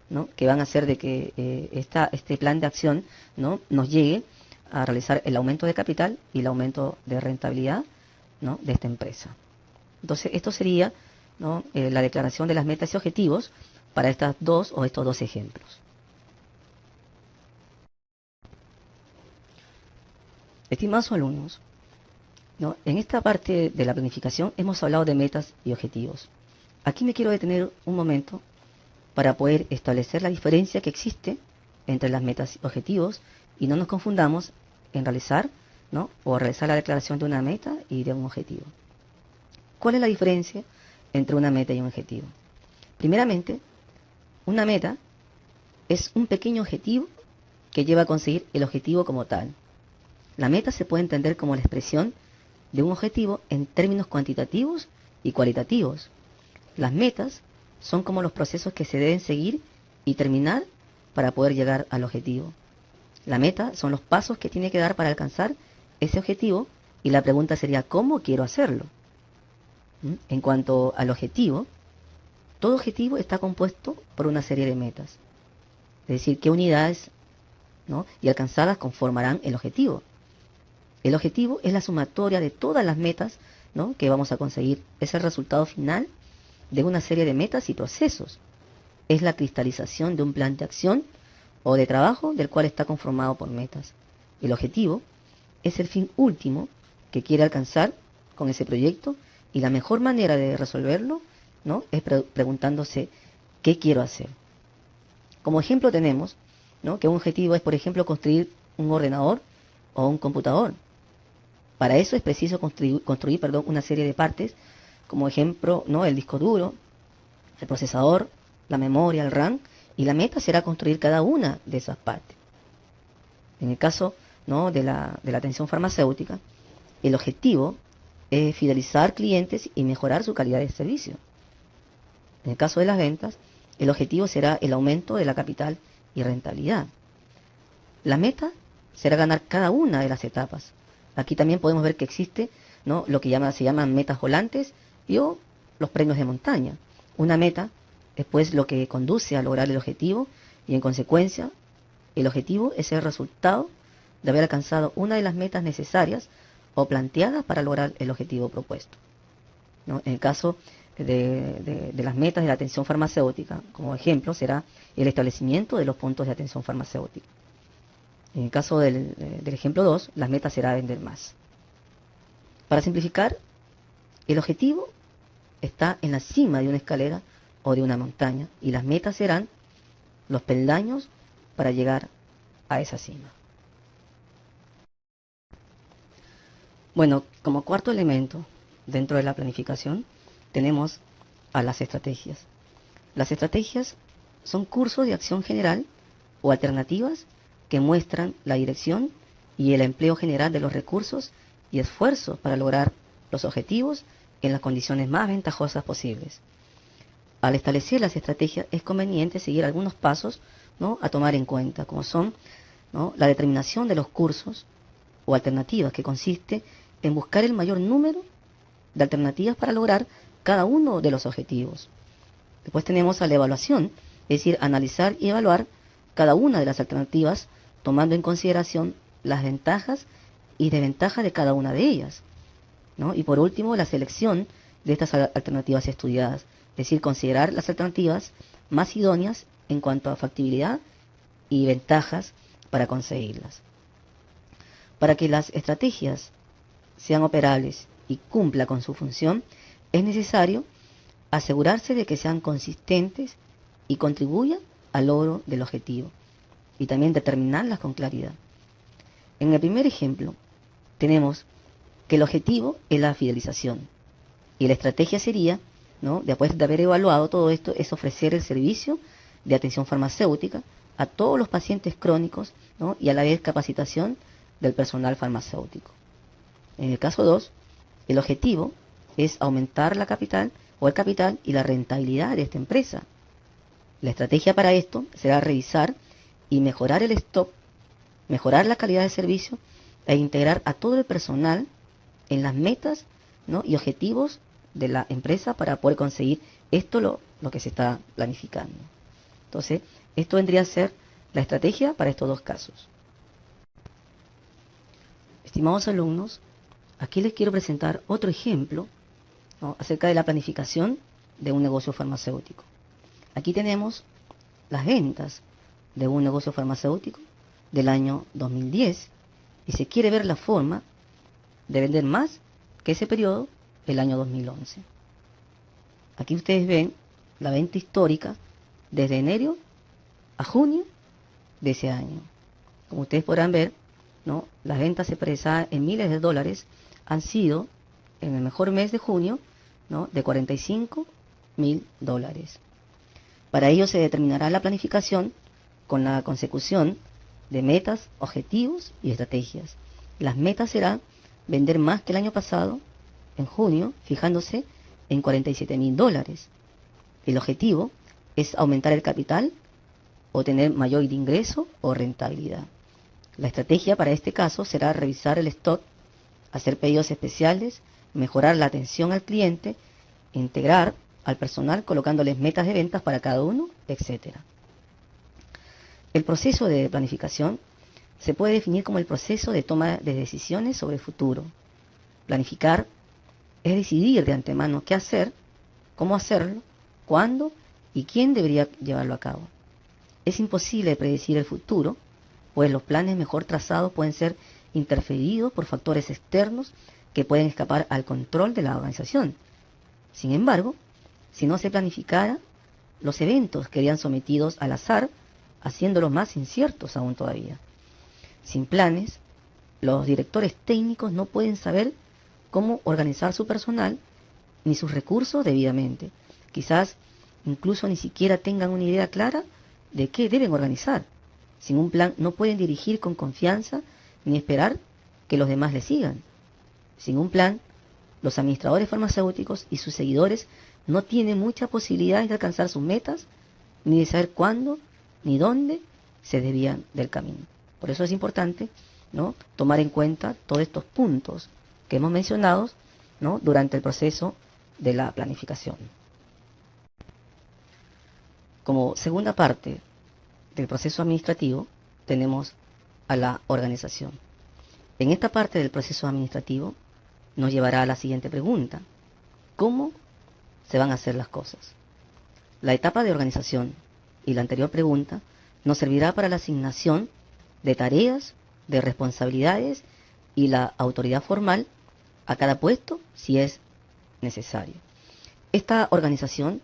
¿no?, que van a hacer de que este plan de acción, ¿no?, nos llegue a realizar el aumento de capital y el aumento de rentabilidad, ¿no?, de esta empresa. Entonces, esto sería, ¿no?, la declaración de las metas y objetivos para estos dos ejemplos. Estimados alumnos, ¿no?, en esta parte de la planificación hemos hablado de metas y objetivos. Aquí me quiero detener un momento para poder establecer la diferencia que existe entre las metas y objetivos, y no nos confundamos en realizar, ¿no?, o realizar la declaración de una meta y de un objetivo. ¿Cuál es la diferencia entre una meta y un objetivo? Primeramente, una meta es un pequeño objetivo que lleva a conseguir el objetivo como tal. La meta se puede entender como la expresión de un objetivo en términos cuantitativos y cualitativos. Las metas son como los procesos que se deben seguir y terminar para poder llegar al objetivo. La meta son los pasos que tiene que dar para alcanzar ese objetivo y la pregunta sería ¿cómo quiero hacerlo? En cuanto al objetivo, todo objetivo está compuesto por una serie de metas. Es decir, qué unidades, ¿no?, y alcanzadas conformarán el objetivo. El objetivo es la sumatoria de todas las metas, ¿no?, que vamos a conseguir. Es el resultado final de una serie de metas y procesos. Es la cristalización de un plan de acción o de trabajo del cual está conformado por metas. El objetivo es el fin último que quiere alcanzar con ese proyecto y la mejor manera de resolverlo, ¿no?, es preguntándose ¿qué quiero hacer? Como ejemplo tenemos, ¿no?, que un objetivo es, por ejemplo, construir un ordenador o un computador. Para eso es preciso construir una serie de partes, como ejemplo, ¿no?, el disco duro, el procesador, la memoria, el RAM, y la meta será construir cada una de esas partes. En el caso, ¿no?, de la atención farmacéutica, el objetivo es fidelizar clientes y mejorar su calidad de servicio. En el caso de las ventas, el objetivo será el aumento de la capital y rentabilidad. La meta será ganar cada una de las etapas. Aquí también podemos ver que existe, ¿no?, lo que se llaman metas volantes y o los premios de montaña. Una meta es pues lo que conduce a lograr el objetivo y en consecuencia el objetivo es el resultado de haber alcanzado una de las metas necesarias o planteadas para lograr el objetivo propuesto, ¿no? En el caso de las metas de la atención farmacéutica, como ejemplo, será el establecimiento de los puntos de atención farmacéutica. En el caso del ejemplo 2, las metas será vender más. Para simplificar, el objetivo está en la cima de una escalera o de una montaña y las metas serán los peldaños para llegar a esa cima. Bueno, como cuarto elemento dentro de la planificación tenemos a las estrategias. Las estrategias son cursos de acción general o alternativas que muestran la dirección y el empleo general de los recursos y esfuerzos para lograr los objetivos en las condiciones más ventajosas posibles. Al establecer las estrategias es conveniente seguir algunos pasos, ¿no?, a tomar en cuenta, como son, ¿no?, la determinación de los cursos o alternativas, que consiste en buscar el mayor número de alternativas para lograr cada uno de los objetivos. Después tenemos a la evaluación, es decir, analizar y evaluar cada una de las alternativas, tomando en consideración las ventajas y desventajas de cada una de ellas, ¿no? Y por último, la selección de estas alternativas estudiadas, es decir, considerar las alternativas más idóneas en cuanto a factibilidad y ventajas para conseguirlas. Para que las estrategias sean operables y cumpla con su función, es necesario asegurarse de que sean consistentes y contribuyan al logro del objetivo, y también determinarlas con claridad. En el primer ejemplo, tenemos que el objetivo es la fidelización, y la estrategia sería, ¿no?, después de haber evaluado todo esto, es ofrecer el servicio de atención farmacéutica a todos los pacientes crónicos, ¿no?, y a la vez capacitación del personal farmacéutico. En el caso 2, el objetivo es aumentar la capital o el capital y la rentabilidad de esta empresa. La estrategia para esto será revisar y mejorar el stock, mejorar la calidad de servicio e integrar a todo el personal en las metas, ¿no?, y objetivos de la empresa para poder conseguir esto lo que se está planificando. Entonces, esto vendría a ser la estrategia para estos dos casos. Estimados alumnos, aquí les quiero presentar otro ejemplo, ¿no?, acerca de la planificación de un negocio farmacéutico. Aquí tenemos las ventas de un negocio farmacéutico del año 2010 y se quiere ver la forma de vender más que ese periodo, el año 2011. Aquí ustedes ven la venta histórica desde enero a junio de ese año. Como ustedes podrán ver, ¿no?, las ventas expresadas en miles de dólares han sido, en el mejor mes de junio, ¿no?, de $45.000. Para ello se determinará la planificación con la consecución de metas, objetivos y estrategias. Las metas serán vender más que el año pasado, en junio, fijándose en $47.000. El objetivo es aumentar el capital o tener mayor ingreso o rentabilidad. La estrategia para este caso será revisar el stock, hacer pedidos especiales, mejorar la atención al cliente, integrar al personal colocándoles metas de ventas para cada uno, etc. El proceso de planificación se puede definir como el proceso de toma de decisiones sobre el futuro. Planificar es decidir de antemano qué hacer, cómo hacerlo, cuándo y quién debería llevarlo a cabo. Es imposible predecir el futuro, pues los planes mejor trazados pueden ser interferidos por factores externos que pueden escapar al control de la organización. Sin embargo, si no se planificara, los eventos quedarían sometidos al azar, haciéndolos más inciertos aún todavía. Sin planes, los directores técnicos no pueden saber cómo organizar su personal ni sus recursos debidamente. Quizás incluso ni siquiera tengan una idea clara de qué deben organizar. Sin un plan no pueden dirigir con confianza ni esperar que los demás les sigan. Sin un plan, los administradores farmacéuticos y sus seguidores no tienen muchas posibilidades de alcanzar sus metas, ni de saber cuándo ni dónde se desvían del camino. Por eso es importante, ¿no?, tomar en cuenta todos estos puntos que hemos mencionado, ¿no?, durante el proceso de la planificación. Como segunda parte del proceso administrativo tenemos a la organización. En esta parte del proceso administrativo nos llevará a la siguiente pregunta: ¿cómo se van a hacer las cosas? La etapa de organización y la anterior pregunta nos servirá para la asignación de tareas, de responsabilidades y la autoridad formal a cada puesto si es necesario. Esta organización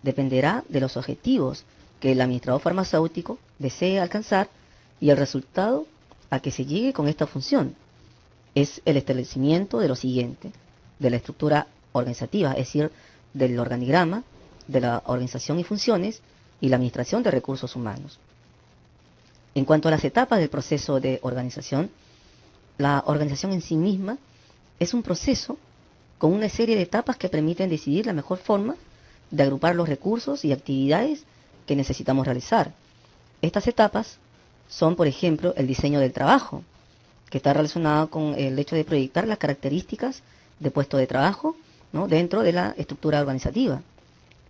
dependerá de los objetivos que el administrador farmacéutico desee alcanzar y el resultado a que se llegue con esta función. Es el establecimiento de lo siguiente: de la estructura organizativa, es decir, del organigrama, de la organización y funciones y la administración de recursos humanos. En cuanto a las etapas del proceso de organización, la organización en sí misma es un proceso con una serie de etapas que permiten decidir la mejor forma de agrupar los recursos y actividades que necesitamos realizar. Estas etapas son, por ejemplo, el diseño del trabajo, que está relacionado con el hecho de proyectar las características de puesto de trabajo, ¿no?, dentro de la estructura organizativa.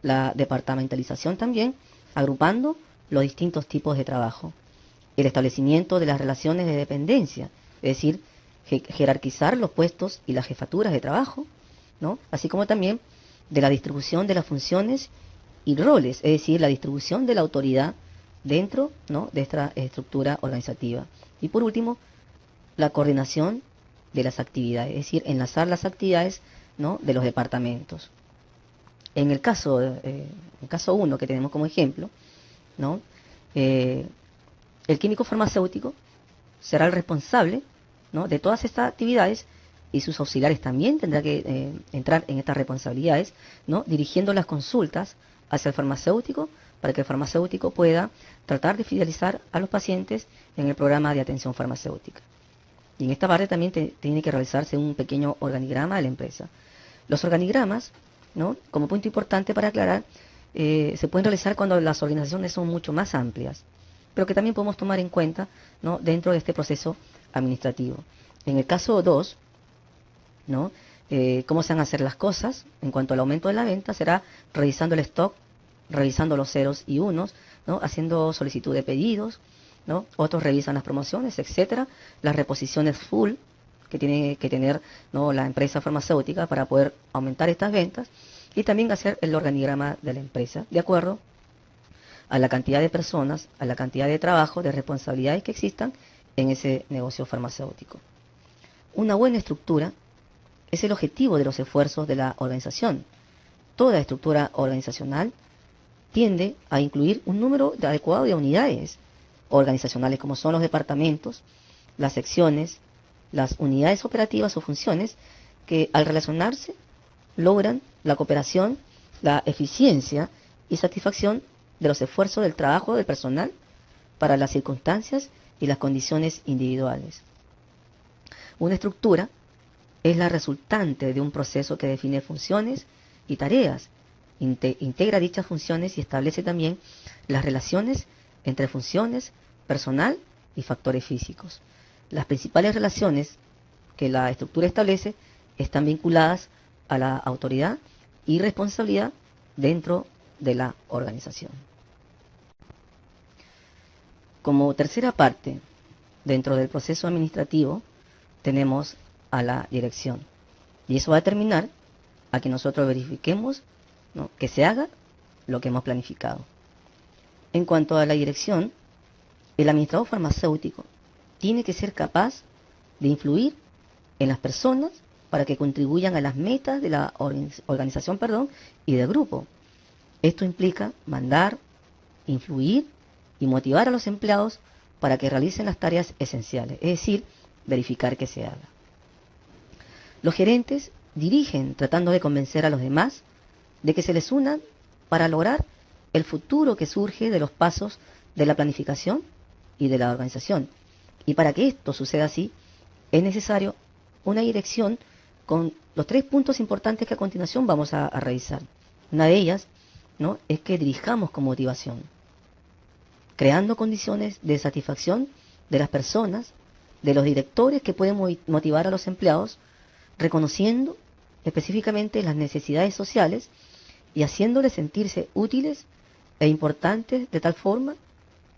La departamentalización también, agrupando los distintos tipos de trabajo. El establecimiento de las relaciones de dependencia, es decir, jerarquizar los puestos y las jefaturas de trabajo, ¿no?, así como también de la distribución de las funciones y roles, es decir, la distribución de la autoridad dentro, ¿no?, de esta estructura organizativa. Y por último, la coordinación de las actividades, es decir, enlazar las actividades, ¿no?, de los departamentos. En el caso 1 que tenemos como ejemplo, ¿no?, el químico farmacéutico será el responsable, ¿no?, de todas estas actividades, y sus auxiliares también tendrán que entrar en estas responsabilidades, ¿no?, dirigiendo las consultas hacia el farmacéutico para que el farmacéutico pueda tratar de fidelizar a los pacientes en el programa de atención farmacéutica. Y en esta parte también tiene que realizarse un pequeño organigrama de la empresa. Los organigramas, ¿no?, como punto importante para aclarar, se pueden realizar cuando las organizaciones son mucho más amplias, pero que también podemos tomar en cuenta, ¿no?, dentro de este proceso administrativo. En el caso 2, ¿no?, cómo se van a hacer las cosas en cuanto al aumento de la venta será revisando el stock, revisando los ceros y unos, ¿no?, haciendo solicitud de pedidos, ¿no?, otros revisan las promociones, etcétera, las reposiciones full que tiene que tener, ¿no?, la empresa farmacéutica para poder aumentar estas ventas, y también hacer el organigrama de la empresa de acuerdo a la cantidad de personas, a la cantidad de trabajo, de responsabilidades que existan en ese negocio farmacéutico. Una buena estructura es el objetivo de los esfuerzos de la organización. Toda estructura organizacional tiende a incluir un número adecuado de unidades organizacionales, como son los departamentos, las secciones, las unidades operativas o funciones, que al relacionarse logran la cooperación, la eficiencia y satisfacción de los esfuerzos del trabajo del personal para las circunstancias y las condiciones individuales. Una estructura es la resultante de un proceso que define funciones y tareas, integra dichas funciones y establece también las relaciones entre funciones, personal y factores físicos. Las principales relaciones que la estructura establece están vinculadas a la autoridad y responsabilidad dentro de la organización. Como tercera parte, dentro del proceso administrativo, tenemos a la dirección. Y eso va a determinar a que nosotros verifiquemos, ¿no?, que se haga lo que hemos planificado. En cuanto a la dirección, el administrador farmacéutico tiene que ser capaz de influir en las personas para que contribuyan a las metas de la organización, y del grupo. Esto implica mandar, influir y motivar a los empleados para que realicen las tareas esenciales, es decir, verificar que se haga. Los gerentes dirigen tratando de convencer a los demás de que se les unan para lograr el futuro que surge de los pasos de la planificación y de la organización. Y para que esto suceda así, es necesario una dirección con los 3 puntos importantes que a continuación vamos a revisar. Una de ellas, ¿no?, es que dirijamos con motivación, creando condiciones de satisfacción de las personas, de los directores que pueden motivar a los empleados, reconociendo específicamente las necesidades sociales y haciéndoles sentirse útiles e importantes de tal forma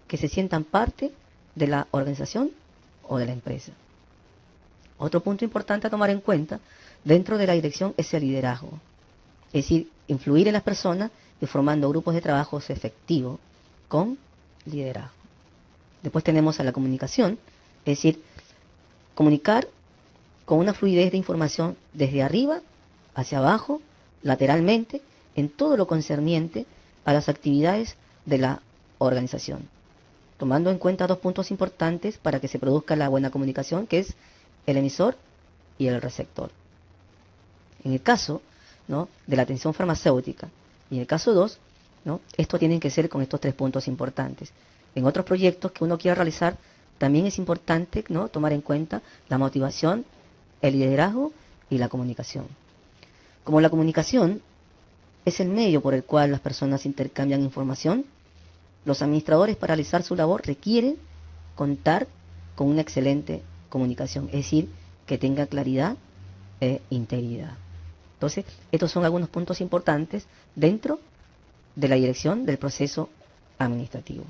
que se sientan parte de la organización o de la empresa. Otro punto importante a tomar en cuenta dentro de la dirección es el liderazgo, es decir, influir en las personas y formando grupos de trabajos efectivos con liderazgo. Después tenemos a la comunicación, es decir, comunicar con una fluidez de información desde arriba hacia abajo, lateralmente, en todo lo concerniente a las actividades de la organización, tomando en cuenta 2 puntos importantes para que se produzca la buena comunicación, que es el emisor y el receptor. En el caso, ¿no?, de la atención farmacéutica, y en el caso 2, ¿no?, esto tiene que ser con estos 3 puntos importantes. En otros proyectos que uno quiera realizar, también es importante, ¿no?, tomar en cuenta la motivación, el liderazgo y la comunicación. Como la comunicación es el medio por el cual las personas intercambian información, los administradores para realizar su labor requieren contar con una excelente comunicación, es decir, que tenga claridad e integridad. Entonces, estos son algunos puntos importantes dentro de la dirección del proceso administrativo.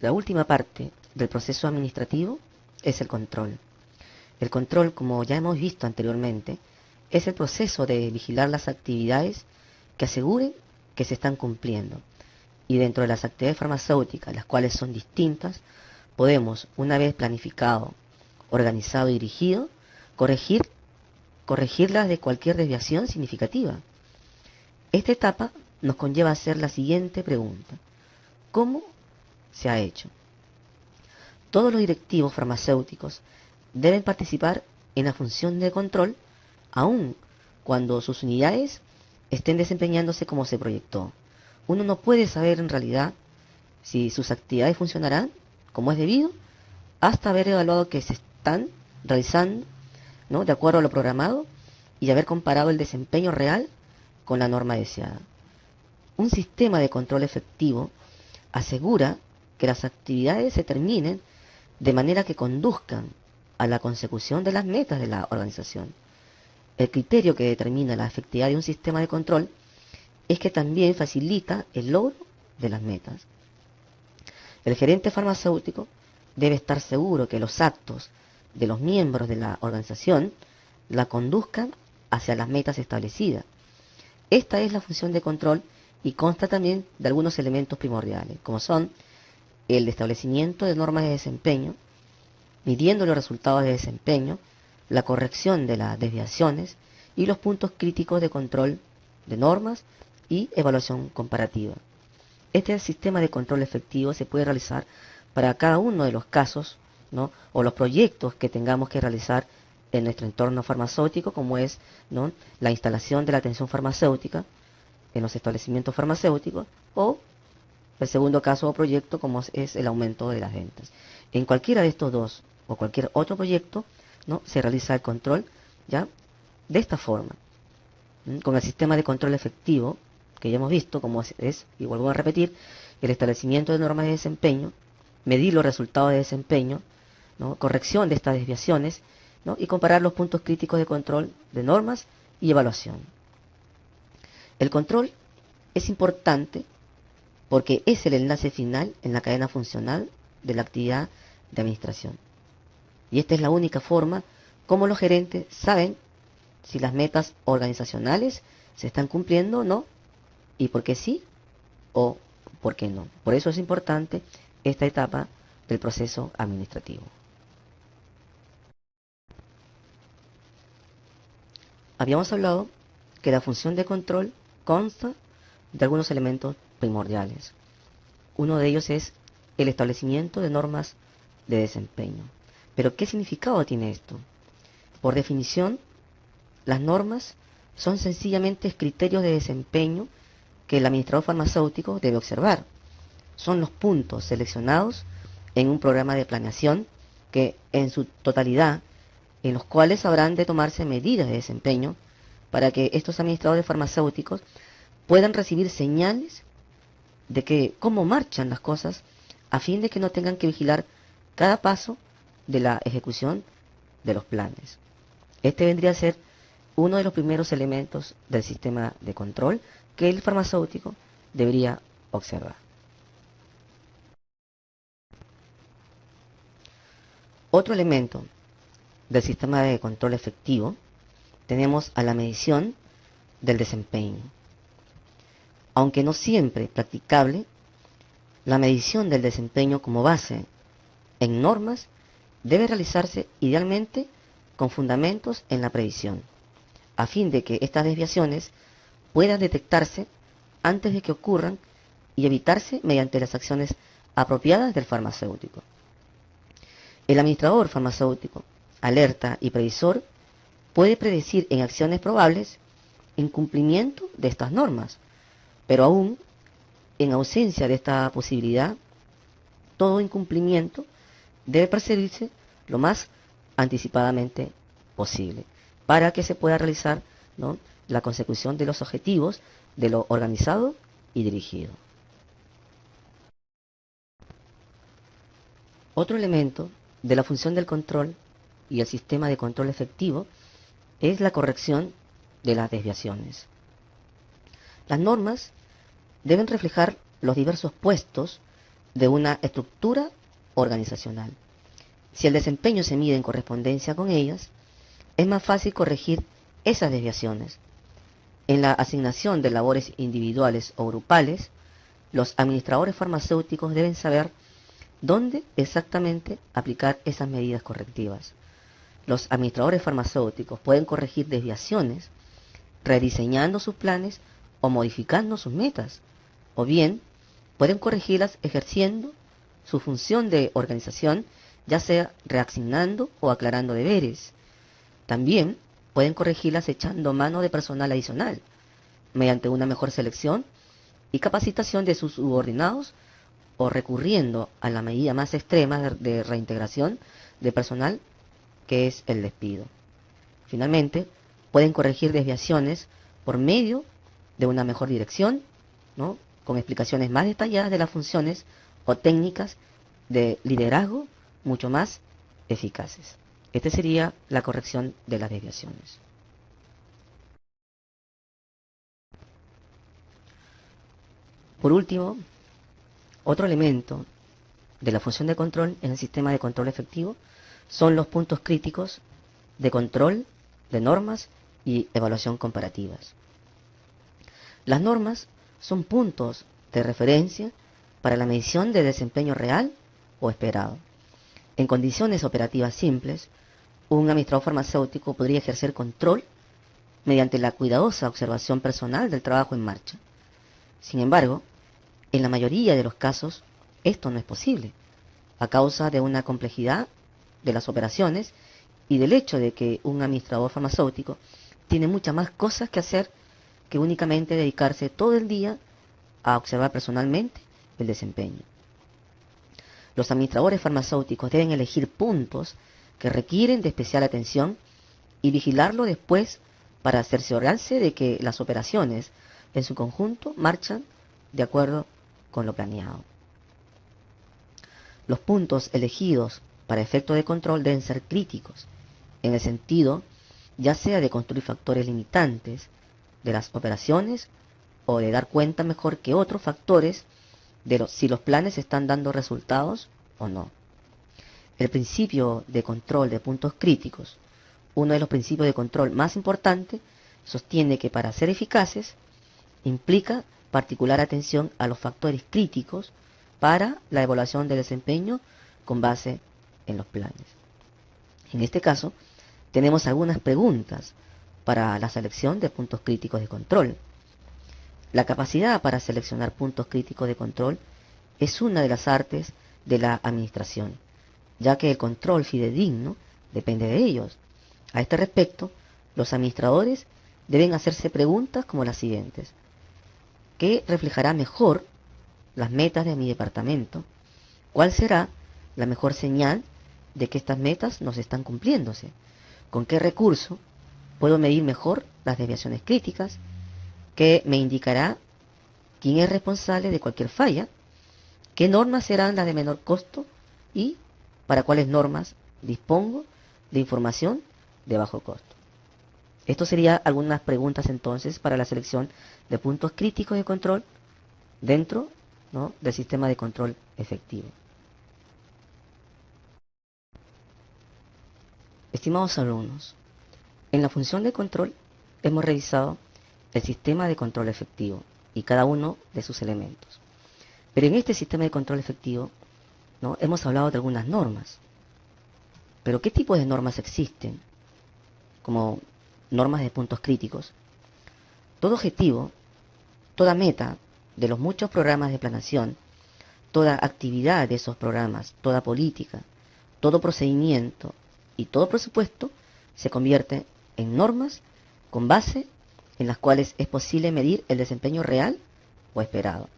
La última parte del proceso administrativo es el control. El control, como ya hemos visto anteriormente, es el proceso de vigilar las actividades que aseguren que se están cumpliendo. Y dentro de las actividades farmacéuticas, las cuales son distintas, podemos, una vez planificado, organizado y dirigido, corregirlas de cualquier desviación significativa. Esta etapa nos conlleva a hacer la siguiente pregunta: ¿cómo se ha hecho? Todos los directivos farmacéuticos deben participar en la función de control, aun cuando sus unidades estén desempeñándose como se proyectó. Uno no puede saber en realidad si sus actividades funcionarán como es debido hasta haber evaluado que se están realizando, ¿no?, de acuerdo a lo programado y haber comparado el desempeño real con la norma deseada. Un sistema de control efectivo asegura que las actividades se terminen de manera que conduzcan a la consecución de las metas de la organización. El criterio que determina la efectividad de un sistema de control es que también facilita el logro de las metas. El gerente farmacéutico debe estar seguro que los actos de los miembros de la organización la conduzcan hacia las metas establecidas. Esta es la función de control y consta también de algunos elementos primordiales, como son el establecimiento de normas de desempeño, midiendo los resultados de desempeño, la corrección de las desviaciones y los puntos críticos de control de normas y evaluación comparativa. Este sistema de control efectivo se puede realizar para cada uno de los casos, ¿no?, o los proyectos que tengamos que realizar en nuestro entorno farmacéutico, como es, ¿no?, la instalación de la atención farmacéutica en los establecimientos farmacéuticos, o el segundo caso o proyecto, como es el aumento de las ventas. En cualquiera de estos dos o cualquier otro proyecto, ¿no?, se realiza el control ya de esta forma, con el sistema de control efectivo que ya hemos visto, como y vuelvo a repetir, el establecimiento de normas de desempeño, medir los resultados de desempeño, ¿no? Corrección de estas desviaciones, ¿no? Y comparar los puntos críticos de control de normas y evaluación. El control es importante porque es el enlace final en la cadena funcional de la actividad de administración. Y esta es la única forma como los gerentes saben si las metas organizacionales se están cumpliendo o no, y por qué sí o por qué no. Por eso es importante esta etapa del proceso administrativo. Habíamos hablado que la función de control consta de algunos elementos primordiales. Uno de ellos es el establecimiento de normas de desempeño. Pero ¿qué significado tiene esto? Por definición, las normas son sencillamente criterios de desempeño que el administrador farmacéutico debe observar. Son los puntos seleccionados en un programa de planeación que en su totalidad, en los cuales habrán de tomarse medidas de desempeño para que estos administradores farmacéuticos puedan recibir señales de que cómo marchan las cosas a fin de que no tengan que vigilar cada paso de la ejecución de los planes. Este vendría a ser uno de los primeros elementos del sistema de control que el farmacéutico debería observar. Otro elemento del sistema de control efectivo tenemos a la medición del desempeño. Aunque no siempre practicable, la medición del desempeño como base en normas debe realizarse idealmente con fundamentos en la previsión, a fin de que estas desviaciones puedan detectarse antes de que ocurran y evitarse mediante las acciones apropiadas del farmacéutico. El administrador farmacéutico, alerta y previsor, puede predecir en acciones probables incumplimiento de estas normas, pero aún en ausencia de esta posibilidad, todo incumplimiento debe perseguirse lo más anticipadamente posible para que se pueda realizar, ¿no?, la consecución de los objetivos de lo organizado y dirigido. Otro elemento de la función del control y el sistema de control efectivo es la corrección de las desviaciones. Las normas deben reflejar los diversos puestos de una estructura organizacional. Si el desempeño se mide en correspondencia con ellas, es más fácil corregir esas desviaciones. En la asignación de labores individuales o grupales, los administradores farmacéuticos deben saber dónde exactamente aplicar esas medidas correctivas. Los administradores farmacéuticos pueden corregir desviaciones rediseñando sus planes o modificando sus metas, o bien pueden corregirlas ejerciendo su función de organización, ya sea reasignando o aclarando deberes. También pueden corregirlas echando mano de personal adicional, mediante una mejor selección y capacitación de sus subordinados o recurriendo a la medida más extrema de reintegración de personal, que es el despido. Finalmente, pueden corregir desviaciones por medio de una mejor dirección, ¿no?, con explicaciones más detalladas de las funciones o técnicas de liderazgo mucho más eficaces. Esta sería la corrección de las desviaciones. Por último, otro elemento de la función de control en el sistema de control efectivo son los puntos críticos de control de normas y evaluación comparativas. Las normas son puntos de referencia para la medición de desempeño real o esperado. En condiciones operativas simples, un administrador farmacéutico podría ejercer control mediante la cuidadosa observación personal del trabajo en marcha. Sin embargo, en la mayoría de los casos, esto no es posible, a causa de una complejidad de las operaciones y del hecho de que un administrador farmacéutico tiene muchas más cosas que hacer que únicamente dedicarse todo el día a observar personalmente el desempeño. Los administradores farmacéuticos deben elegir puntos que requieren de especial atención y vigilarlo después para cerciorarse de que las operaciones en su conjunto marchan de acuerdo con lo planeado. Los puntos elegidos para efecto de control deben ser críticos, en el sentido ya sea de construir factores limitantes de las operaciones o de dar cuenta mejor que otros factores de si los planes están dando resultados o no. El principio de control de puntos críticos, uno de los principios de control más importantes, sostiene que para ser eficaces implica particular atención a los factores críticos para la evaluación del desempeño con base en los planes. En este caso, tenemos algunas preguntas para la selección de puntos críticos de control. La capacidad para seleccionar puntos críticos de control es una de las artes de la administración, ya que el control fidedigno depende de ellos. A este respecto, los administradores deben hacerse preguntas como las siguientes. ¿Qué reflejará mejor las metas de mi departamento? ¿Cuál será la mejor señal de que estas metas nos están cumpliéndose? ¿Con qué recurso puedo medir mejor las desviaciones críticas? ¿Qué me indicará quién es responsable de cualquier falla? ¿Qué normas serán las de menor costo? ¿Y para cuáles normas dispongo de información de bajo costo? Esto serían algunas preguntas entonces para la selección de puntos críticos de control dentro, ¿no?, del sistema de control efectivo. Estimados alumnos, en la función de control hemos revisado el sistema de control efectivo y cada uno de sus elementos. Pero en este sistema de control efectivo, ¿no?, hemos hablado de algunas normas. Pero ¿qué tipo de normas existen? Como normas de puntos críticos. Todo objetivo, toda meta de los muchos programas de planeación, toda actividad de esos programas, toda política, todo procedimiento y todo presupuesto se convierte en normas con base en las cuales es posible medir el desempeño real o esperado.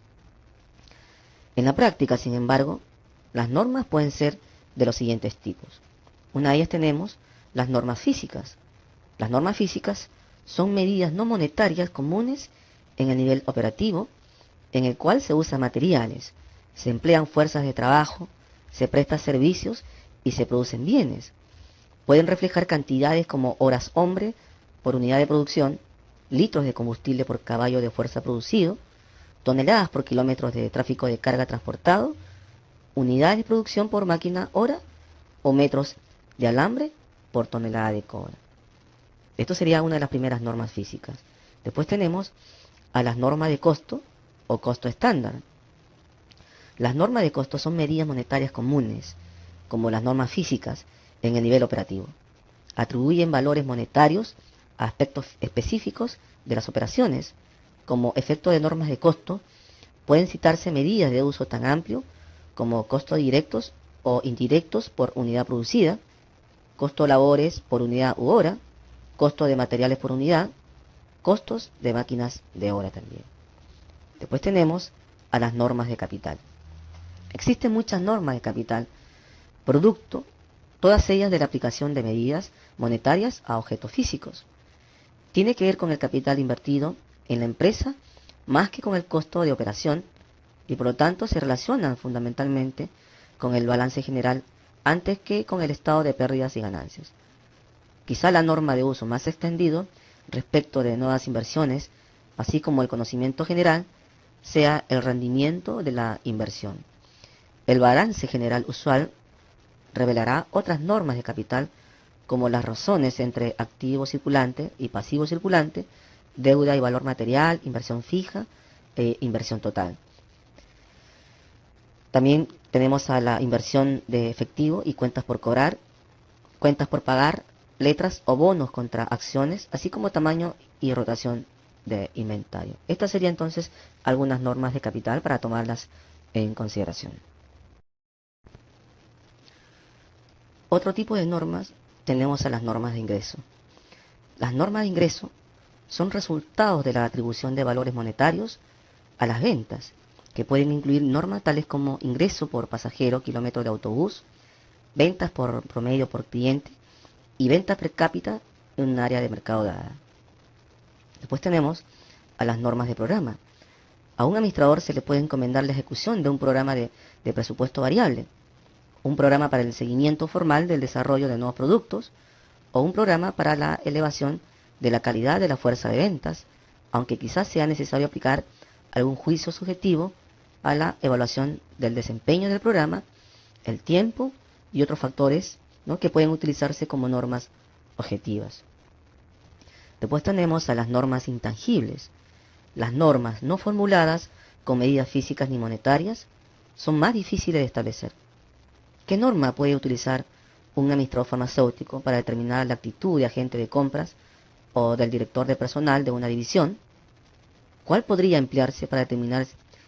En la práctica, sin embargo, las normas pueden ser de los siguientes tipos. Una de ellas tenemos las normas físicas. Las normas físicas son medidas no monetarias comunes en el nivel operativo, en el cual se usan materiales, se emplean fuerzas de trabajo, se prestan servicios y se producen bienes. Pueden reflejar cantidades como horas hombre por unidad de producción, litros de combustible por caballo de fuerza producido, toneladas por kilómetros de tráfico de carga transportado, unidades de producción por máquina hora o metros de alambre por tonelada de cobre. Esto sería una de las primeras normas físicas. Después tenemos a las normas de costo o costo estándar. Las normas de costo son medidas monetarias comunes, como las normas físicas en el nivel operativo. Atribuyen valores monetarios a aspectos específicos de las operaciones. Como efecto de normas de costo, pueden citarse medidas de uso tan amplio como costos directos o indirectos por unidad producida, costo de labores por unidad u hora, costo de materiales por unidad, costos de máquinas de hora también. Después tenemos a las normas de capital. Existen muchas normas de capital, producto, todas ellas de la aplicación de medidas monetarias a objetos físicos. Tiene que ver con el capital invertido en la empresa más que con el costo de operación y por lo tanto se relacionan fundamentalmente con el balance general antes que con el estado de pérdidas y ganancias. Quizá la norma de uso más extendido respecto de nuevas inversiones, así como el conocimiento general, sea el rendimiento de la inversión. El balance general usual revelará otras normas de capital como las razones entre activo circulante y pasivo circulante, deuda y valor material, inversión fija e inversión total. También tenemos a la inversión de efectivo y cuentas por cobrar, cuentas por pagar, letras o bonos contra acciones, así como tamaño y rotación de inventario. Estas serían entonces algunas normas de capital para tomarlas en consideración. Otro tipo de normas tenemos a las normas de ingreso. Las normas de ingreso son resultados de la atribución de valores monetarios a las ventas, que pueden incluir normas tales como ingreso por pasajero, kilómetro de autobús, ventas por promedio por cliente y ventas per cápita en un área de mercado dada. Después tenemos a las normas de programa. A un administrador se le puede encomendar la ejecución de un programa de presupuesto variable, un programa para el seguimiento formal del desarrollo de nuevos productos o un programa para la elevación de la calidad de la fuerza de ventas, aunque quizás sea necesario aplicar algún juicio subjetivo a la evaluación del desempeño del programa, el tiempo y otros factores, ¿no?, que pueden utilizarse como normas objetivas. Después tenemos a las normas intangibles. Las normas no formuladas con medidas físicas ni monetarias son más difíciles de establecer. ¿Qué norma puede utilizar un administrador farmacéutico para determinar la actitud de agente de compras o del director de personal de una división? ¿Cuál podría emplearse para determinar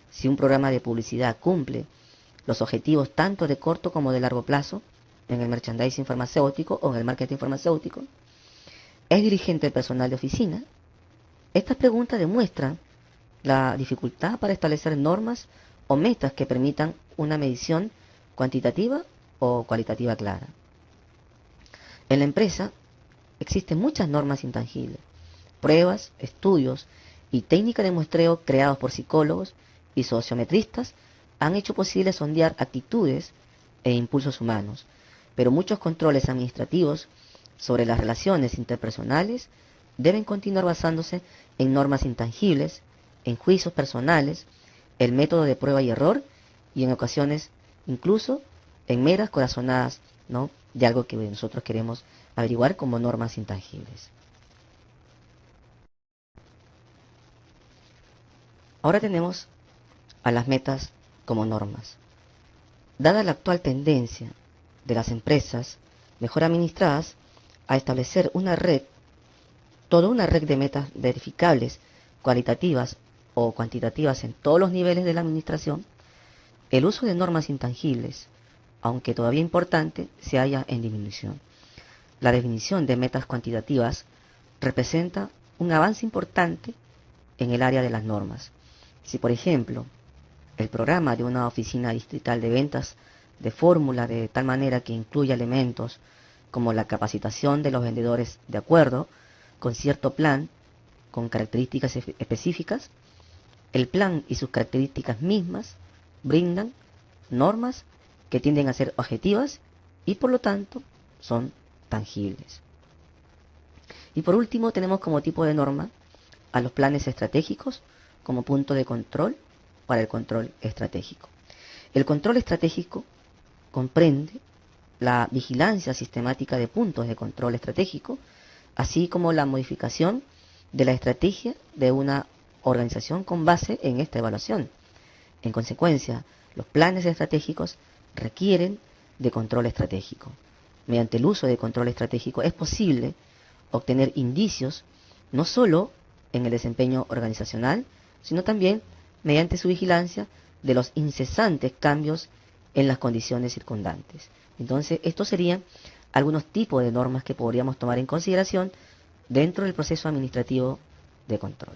si un programa de publicidad cumple los objetivos tanto de corto como de largo plazo en el merchandising farmacéutico o en el marketing farmacéutico? ¿Es dirigente el personal de oficina? Estas preguntas demuestran la dificultad para establecer normas o metas que permitan una medición cuantitativa o cualitativa clara. En la empresa existen muchas normas intangibles, pruebas, estudios y técnicas de muestreo creados por psicólogos y sociometristas han hecho posible sondear actitudes e impulsos humanos, pero muchos controles administrativos sobre las relaciones interpersonales deben continuar basándose en normas intangibles, en juicios personales, el método de prueba y error y en ocasiones incluso en meras corazonadas, ¿no?, de algo que nosotros queremos averiguar como normas intangibles. Ahora tenemos a las metas como normas. Dada la actual tendencia de las empresas mejor administradas a establecer toda una red de metas verificables, cualitativas o cuantitativas en todos los niveles de la administración, el uso de normas intangibles, aunque todavía importante, se halla en disminución. La definición de metas cuantitativas representa un avance importante en el área de las normas. Si, por ejemplo, el programa de una oficina distrital de ventas de fórmula de tal manera que incluya elementos como la capacitación de los vendedores de acuerdo con cierto plan con características específicas, el plan y sus características mismas brindan normas que tienden a ser objetivas y por lo tanto son tangibles. Y por último tenemos como tipo de norma a los planes estratégicos como punto de control para el control estratégico. El control estratégico comprende la vigilancia sistemática de puntos de control estratégico, así como la modificación de la estrategia de una organización con base en esta evaluación. En consecuencia, los planes estratégicos requieren de control estratégico. Mediante el uso de control estratégico es posible obtener indicios no solo en el desempeño organizacional, sino también mediante su vigilancia de los incesantes cambios en las condiciones circundantes. Entonces, estos serían algunos tipos de normas que podríamos tomar en consideración dentro del proceso administrativo de control.